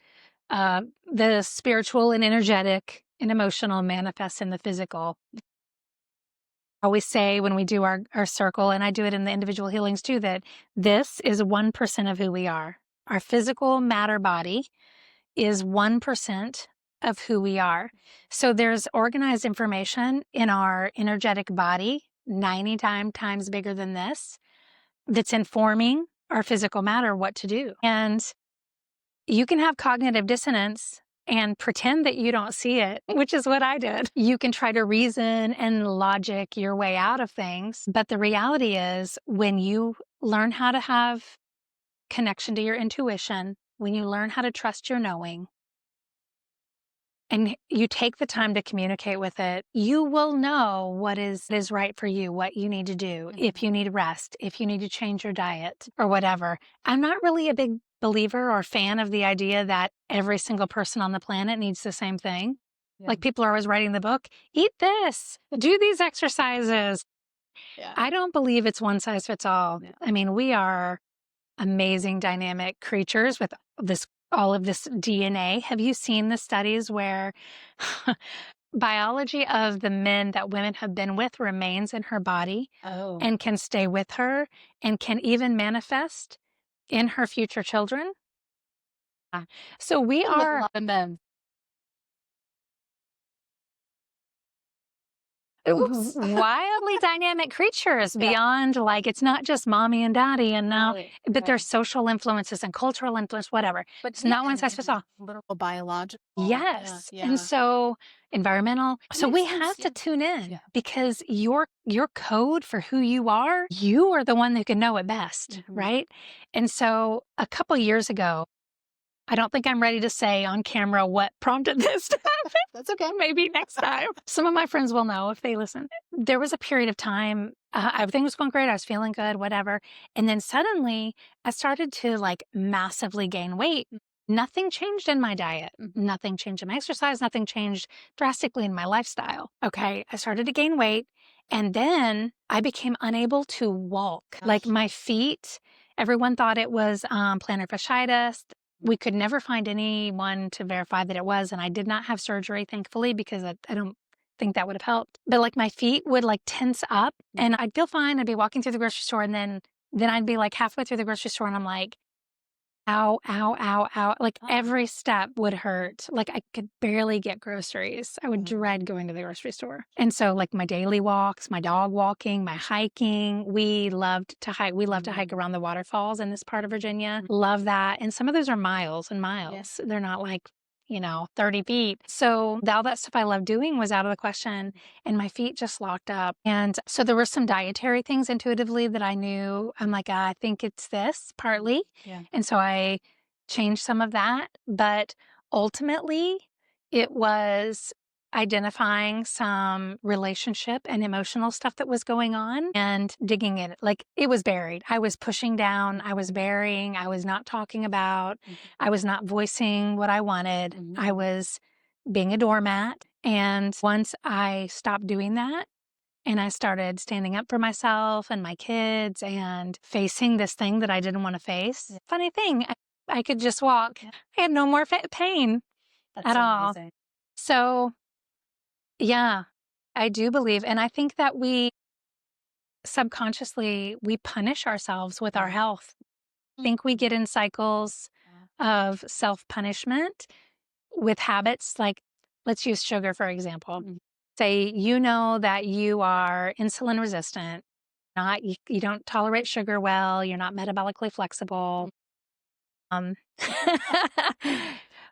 the spiritual and energetic and emotional manifests in the physical. I always say when we do our circle, and I do it in the individual healings too, that this is 1% of who we are. Our physical matter body is 1% of who we are. So there's organized information in our energetic body, 90 times bigger than this, that's informing our physical matter what to do. And you can have cognitive dissonance and pretend that you don't see it, which is what I did. You can try to reason and logic your way out of things. But the reality is, when you learn how to have connection to your intuition, when you learn how to trust your knowing, and you take the time to communicate with it, you will know what is right for you, what you need to do, if you need rest, if you need to change your diet or whatever. I'm not really a big believer or fan of the idea that every single person on the planet needs the same thing. Yeah. Like people are always writing the book, eat this, do these exercises. Yeah. I don't believe it's one size fits all. Yeah. I mean, we are amazing dynamic creatures with all of this DNA. Have you seen the studies where biology of the men that women have been with remains in her body Oh. and can stay with her and can even manifest in her future children? So we With a are, lot of men. Oops. wildly dynamic creatures beyond like, it's not just mommy and daddy and now, but there's social influences and cultural influence, whatever. But it's not one size fits all. Literal biological. Yes. Yeah. And so environmental. So makes we sense, have yeah. to tune in because your code for who you are the one who can know it best, right? And so a couple years ago, I don't think I'm ready to say on camera what prompted this to happen. That's okay. Maybe next time. Some of my friends will know if they listen. There was a period of time, everything was going great. I was feeling good, whatever. And then suddenly I started to like massively gain weight. Nothing changed in my diet. Nothing changed in my exercise. Nothing changed drastically in my lifestyle. Okay. I started to gain weight. And then I became unable to walk. Like my feet, everyone thought it was plantar fasciitis. We could never find anyone to verify that it was, and I did not have surgery, thankfully, because I don't think that would have helped. But like my feet would like tense up, and I'd feel fine. I'd be walking through the grocery store, and then I'd be like halfway through the grocery store, and I'm like, ow, ow, ow, ow. Like every step would hurt. Like I could barely get groceries. I would dread going to the grocery store. And so like my daily walks, my dog walking, my hiking, we loved to hike. We love to hike around the waterfalls in this part of Virginia. Love that. And some of those are miles and miles. They're not like, 30 feet. So all that stuff I loved doing was out of the question and my feet just locked up. And so there were some dietary things intuitively that I knew. I'm like, I think it's this partly. And so I changed some of that. But ultimately, it was identifying some relationship and emotional stuff that was going on and digging in. Like it was buried. I was pushing down, I was burying, I was not talking about, I was not voicing what I wanted. I was being a doormat. And once I stopped doing that, and I started standing up for myself and my kids and facing this thing that I didn't want to face. Funny thing, I could just walk. I had no more pain at all. Amazing. So, yeah, I do believe. And I think that we subconsciously, we punish ourselves with our health. I think we get in cycles of self-punishment with habits. Like, let's use sugar, for example. Say, you know that you are insulin resistant. You don't tolerate sugar well, you're not metabolically flexible.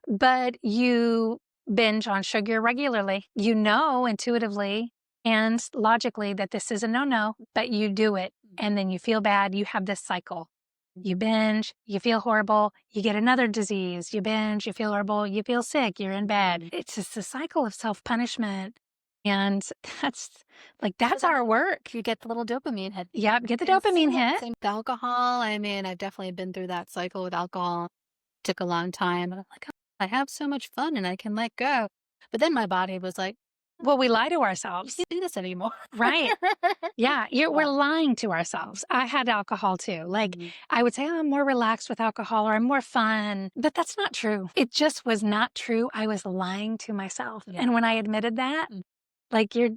But you binge on sugar regularly. You know intuitively and logically that this is a no-no, but you do it and then you feel bad. You have this cycle. You binge, you feel horrible, you get another disease, you binge, you feel horrible, you feel sick, you're in bed. It's just a cycle of self-punishment. And that's our work. You get the little dopamine hit. Yep, get the dopamine hit. Same with alcohol. I mean, I've definitely been through that cycle with alcohol. Took a long time. But I'm like, oh, I have so much fun and I can let go. But then my body was like, well, we lie to you ourselves. can't do this anymore. Right. Yeah, we're lying to ourselves. I had alcohol too. Like I would say, oh, I'm more relaxed with alcohol or I'm more fun, but that's not true. It just was not true. I was lying to myself. And when I admitted that, like you're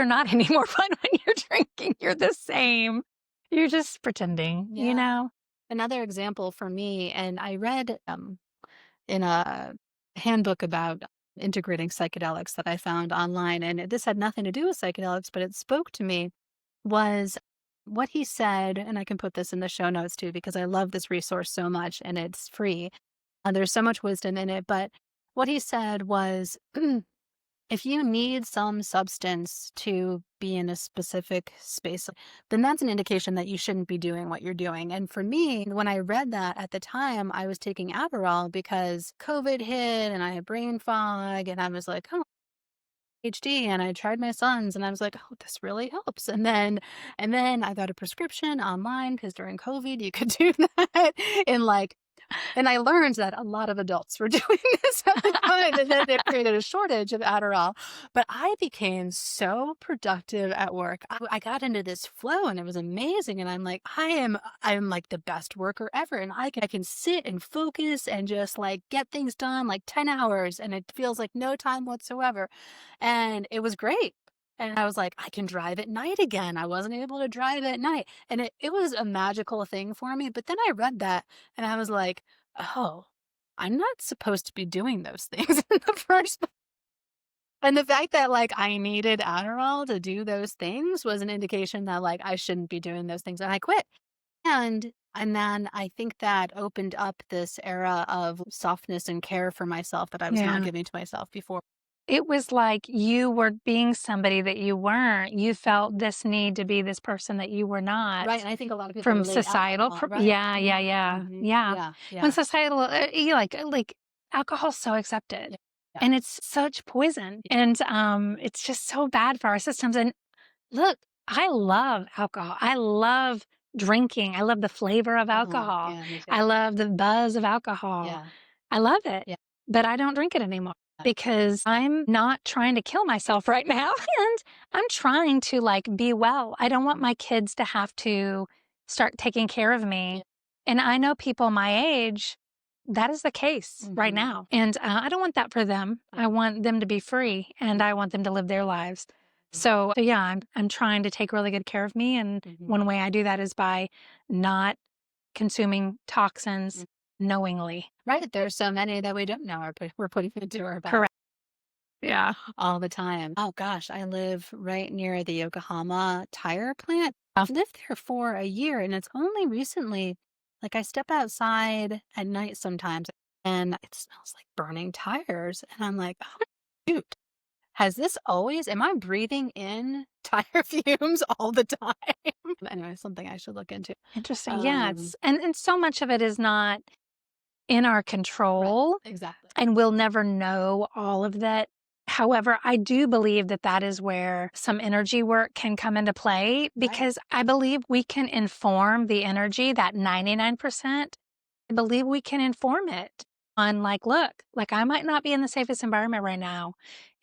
not any more fun when you're drinking. You're the same. You're just pretending, Another example for me, and I read in a handbook about integrating psychedelics that I found online, and this had nothing to do with psychedelics, but it spoke to me, was what he said, and I can put this in the show notes too, because I love this resource so much and it's free. There's so much wisdom in it, but what he said was, if you need some substance to be in a specific space, then that's an indication that you shouldn't be doing what you're doing. And for me, when I read that at the time, I was taking Adderall because COVID hit and I had brain fog and I was like, oh, HD, and I tried my son's and I was like, oh, this really helps. And then I got a prescription online because during COVID you could do that. And I learned that a lot of adults were doing this at the time, and then it created a shortage of Adderall. But I became so productive at work. I got into this flow, and it was amazing. And I'm like, I'm like the best worker ever, and I can sit and focus and just like get things done like 10 hours, and it feels like no time whatsoever. And it was great. And I was like, I can drive at night again. I wasn't able to drive at night. And it was a magical thing for me. But then I read that and I was like, oh, I'm not supposed to be doing those things in the first place. And the fact that, like, I needed Adderall to do those things was an indication that, like, I shouldn't be doing those things, and I quit. And then I think that opened up this era of softness and care for myself that I was not Yeah. giving to myself before. It was like you were being somebody that you weren't. You felt this need to be this person that you were not Right, and I think a lot of people from relate societal alcohol, right. yeah, yeah, yeah, yeah. Yeah, When yeah. societal, you like alcohol's so accepted Yeah, yeah, and it's such poison and it's just so bad for our systems. And look, I love alcohol. I love drinking. I love the flavor of alcohol. yeah, me too. I love the buzz of alcohol. Yeah, I love it, yeah, but I don't drink it anymore because I'm not trying to kill myself right now and I'm trying to like be well. I don't want my kids to have to start taking care of yeah. me. And I know people my age that is the case right Mhm. now. And I don't want that for them. Yeah. I want them to be free and I want them to live their lives. So yeah, I'm trying to take really good care of me. And Mhm. one way I do that is by not consuming toxins knowingly. Right, there's so many that we don't know we're putting into our body Correct. Yeah. all the time. Oh gosh, I live right near the Yokohama tire plant. I've lived there for a year and it's only recently, like I step outside at night sometimes and it smells like burning tires. And I'm like, oh, shoot, am I breathing in tire fumes all the time? Anyway, something I should look into. Interesting. Yeah, Um, it's and so much of it is not in our right, control exactly. and we'll never know all of that. However, I do believe that that is where some energy work can come into play Right. because I believe we can inform the energy, that 99%. I believe we can inform it on like, look, like I might not be in the safest environment right now,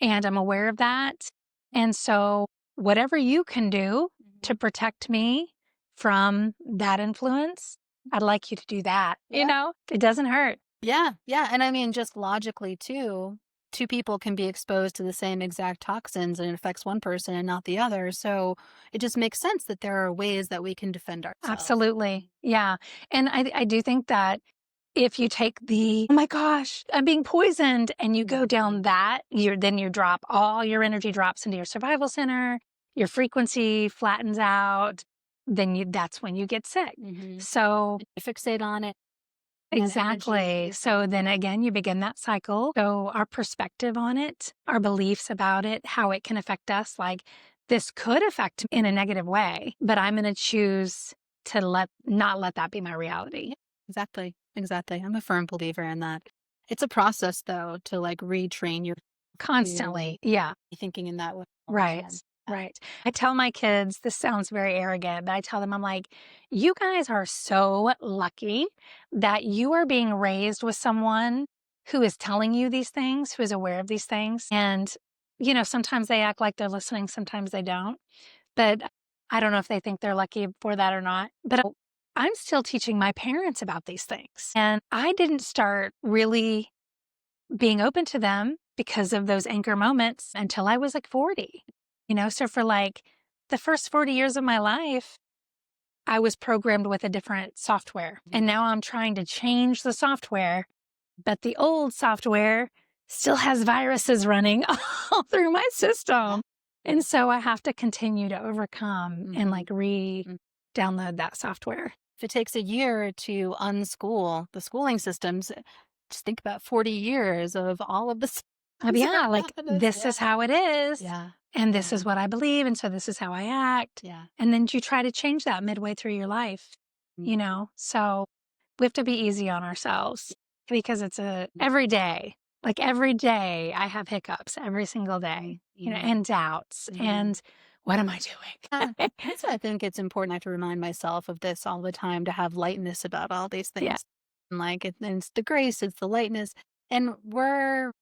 and I'm aware of that. And so, whatever you can do to Mhm. protect me from that influence, I'd like you to do that. You Yeah. know, it doesn't hurt. Yeah, yeah, and I mean, just logically too, 2 people can be exposed to the same exact toxins, and it affects one person and not the other, so it just makes sense that there are ways that we can defend ourselves. Absolutely. Yeah. And I do think that if you take the, oh my gosh, I'm being poisoned, and you go down that, then you drop all your energy drops into your survival center, your frequency flattens out, then that's when you get sick. Mhm. So You fixate on it, that energy exactly. is So then again, you begin that cycle. So our perspective on it, our beliefs about it, how it can affect us, like this could affect me in a negative way, but I'm going to choose to not let that be my reality. yeah, exactly, exactly, I'm a firm believer in that. It's a process, though, to, like, retrain your to Constantly. Yeah. be thinking in that way all the Right. time. Right. I tell my kids, this sounds very arrogant, but I tell them, I'm like, you guys are so lucky that you are being raised with someone who is telling you these things, who is aware of these things. And, sometimes they act like they're listening, sometimes they don't. But I don't know if they think they're lucky for that or not. But I'm still teaching my parents about these things. And I didn't start really being open to them because of those anchor moments until I was like 40. So for like the first 40 years of my life, I was programmed with a different software. And now I'm trying to change the software, but the old software still has viruses running all through my system. And so I have to continue to overcome and like re-download that software. If it takes a year to unschool the schooling systems, just think about 40 years of all of the systems Yeah, like around us. this is how it is. Yeah. And this Yeah. is what I believe. And so this is how I act. Yeah. And then you try to change that midway through your life, So we have to be easy on ourselves because it's every day. Like every day I have hiccups every single day, and doubts. And what am I doing? That's why I think it's important. I have to remind myself of this all the time to have lightness about all these things. Yeah. And like it's the grace, it's the lightness. And we're,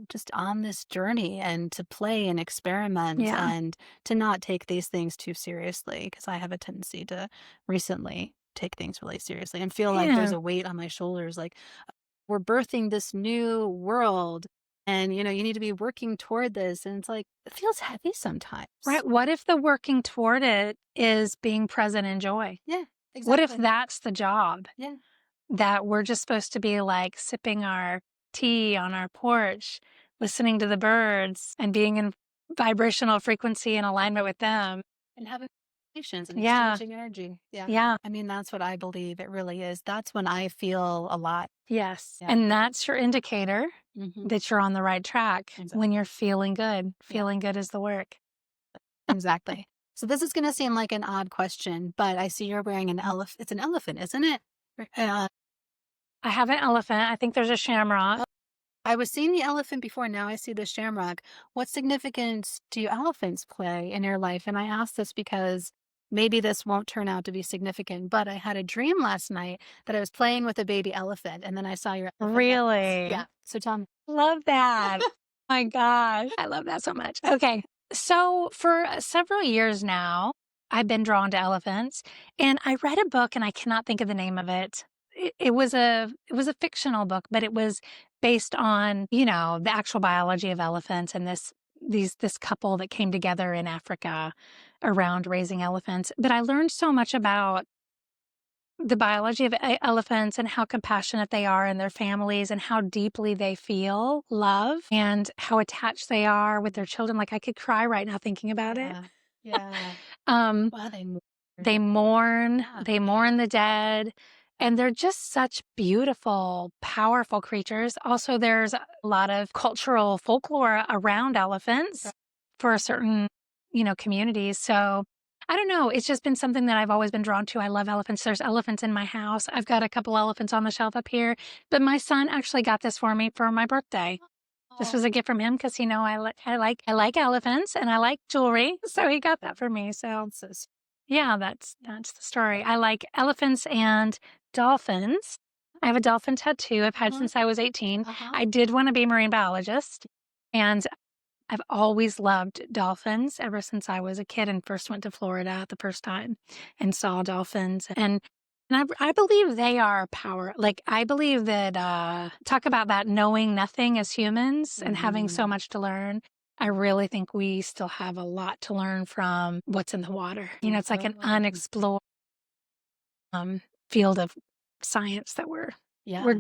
just on this journey and to play and experiment Yeah. and to not take these things too seriously. Cause I have a tendency to recently take things really seriously and feel like there's Yeah. a weight on my shoulders. Like we're birthing this new world and, you need to be working toward this. And it's like, it feels heavy sometimes. Right. What if the working toward it is being present in joy? Yeah, exactly. What if that's the job? Yeah. That we're just supposed to be like sipping our tea on our porch listening to the birds and being in vibrational frequency and alignment with them. And having conversations and Yeah. exchanging energy. Yeah. Yeah. I mean, that's what I believe it really is. That's when I feel a lot. Yes. Yeah. And that's your indicator Mhm. that you're on the right track Exactly. when you're feeling good. Yeah. Feeling good is the work. Exactly. So this is going to seem like an odd question, but I see you're wearing an elephant. It's an elephant, isn't it? Uh, I have an elephant. I think there's a shamrock. I was seeing the elephant before. Now I see the shamrock. What significance do elephants play in your life? And I ask this because maybe this won't turn out to be significant, but I had a dream last night that I was playing with a baby elephant, and then I saw your elephant necklace. Really? Yeah. So tell me. Love that. My gosh. I love that so much. Okay. So for several years now, I've been drawn to elephants, and I read a book and I cannot think of the name of it. It was a fictional book, but it was based on, the actual biology of elephants and this couple that came together in Africa around raising elephants. But I learned so much about the biology of elephants and how compassionate they are in their families and how deeply they feel love and how attached they are with their children. Like I could cry right now thinking about it. Yeah. Um, Wow, they mourn, Yeah. they mourn the dead, and they're just such beautiful, powerful creatures. Also, there's a lot of cultural folklore around elephants for certain, communities. So I don't know. It's just been something that I've always been drawn to. I love elephants. There's elephants in my house. I've got a couple elephants on the shelf up here, but my son actually got this for me for my birthday. This was a gift from him because I like elephants and I like jewelry, so he got that for me. So yeah, that's the story. I like elephants and dolphins. I have a dolphin tattoo I've had since I was 18. I did want to be a marine biologist, and I've always loved dolphins ever since I was a kid and first went to Florida the first time and saw dolphins. And I believe they are power. Like, I believe that, talk about that knowing nothing as humans and having so much to learn. I really think we still have a lot to learn from what's in the water. It's like an unexplored field of science that we're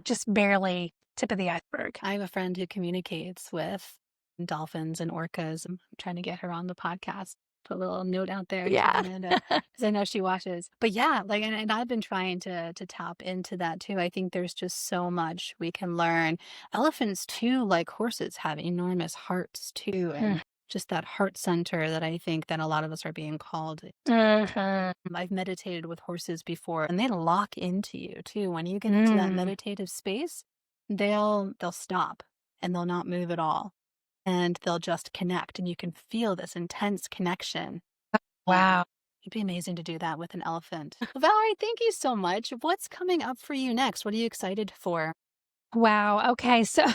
just barely tip of the iceberg. I have a friend who communicates with dolphins and orcas. I'm trying to get her on the podcast. Put a little note out there. Yeah. Because I know she watches. But yeah, like, and I've been trying to tap into that too. I think there's just so much we can learn. Elephants too, like horses, have enormous hearts too. And just that heart center that I think that a lot of us are being called. I've meditated with horses before, and they lock into you too. When you get into that meditative space, they'll stop and they'll not move at all. And they'll just connect, and you can feel this intense connection. Wow. It'd be amazing to do that with an elephant. Valarie, thank you so much. What's coming up for you next? What are you excited for? Wow. Okay. So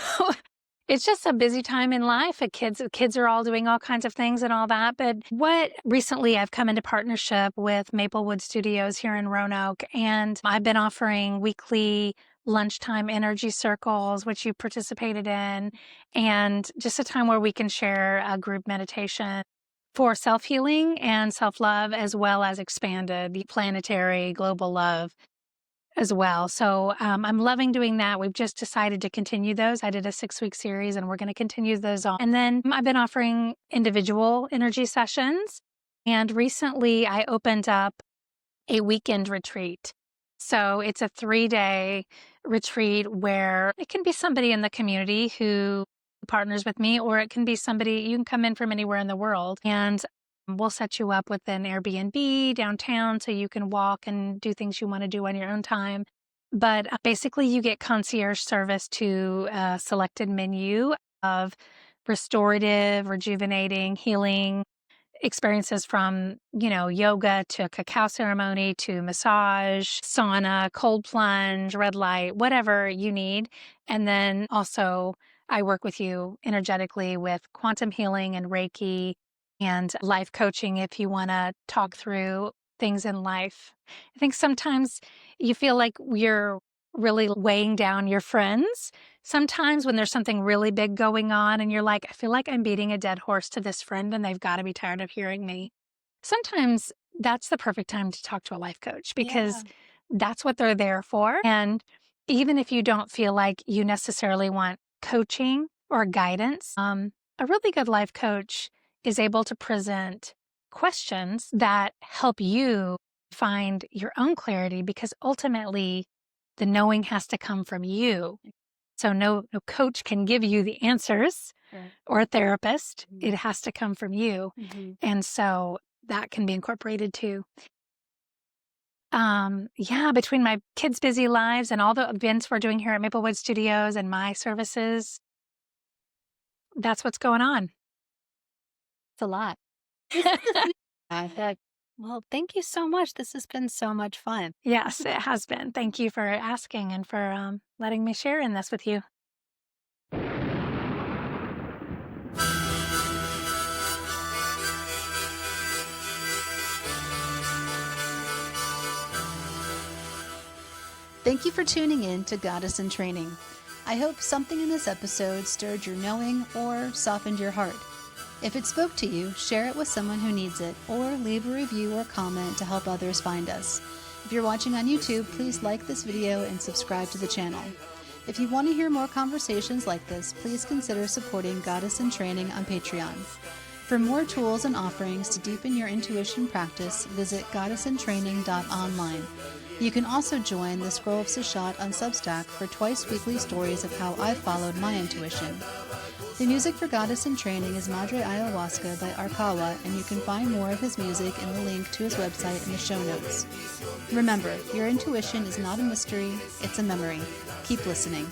it's just a busy time in life. Kids are all doing all kinds of things and all that. But what recently I've come into partnership with Maplewood Studios here in Roanoke, and I've been offering weekly lunchtime energy circles, which you participated in, and just a time where we can share a group meditation for self-healing and self-love, as well as expanded planetary global love as well. So I'm loving doing that. We've just decided to continue those. I did a 6-week series and we're going to continue those on. And then I've been offering individual energy sessions. And recently I opened up a weekend retreat. So it's a 3-day retreat where it can be somebody in the community who partners with me, or it can be somebody, you can come in from anywhere in the world, and we'll set you up with an Airbnb downtown so you can walk and do things you want to do on your own time. But basically you get concierge service to a selected menu of restorative, rejuvenating, healing experiences, from, yoga to a cacao ceremony to massage, sauna, cold plunge, red light, whatever you need. And then also I work with you energetically with quantum healing and Reiki and life coaching if you want to talk through things in life. I think sometimes you feel like you're really weighing down your friends. Sometimes when there's something really big going on and you're like, I feel like I'm beating a dead horse to this friend and they've got to be tired of hearing me. Sometimes that's the perfect time to talk to a life coach, because that's what they're there for. And even if you don't feel like you necessarily want coaching, or guidance. A really good life coach is able to present questions that help you find your own clarity, because ultimately the knowing has to come from you. So no coach can give you the answers, Right. or a therapist. Mhm. It has to come from you. And so that can be incorporated too. Yeah, between my kids' busy lives and all the events we're doing here at Maplewood Studios and my services, that's what's going on. It's a lot. Well, thank you so much. This has been so much fun. Yes, it has been. Thank you for asking and for letting me share in this with you. Thank you for tuning in to Goddess in Training. I hope something in this episode stirred your knowing or softened your heart. If it spoke to you, share it with someone who needs it, or leave a review or comment to help others find us. If you're watching on YouTube, please like this video and subscribe to the channel. If you want to hear more conversations like this, please consider supporting Goddess in Training on Patreon. For more tools and offerings to deepen your intuition practice, visit goddessintraining.online. You can also join the Scroll of Seshat on Substack for twice-weekly stories of how I followed my intuition. The music for Goddess in Training is Madre Ayahuasca by Arkawa, and you can find more of his music in the link to his website in the show notes. Remember, your intuition is not a mystery, it's a memory. Keep listening.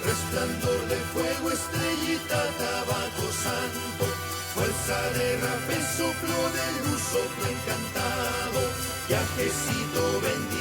Resplandor del fuego, estrellita, tabaco santo, fuerza de rapel, soplo de luz, soplo encantado, viajecito bendito.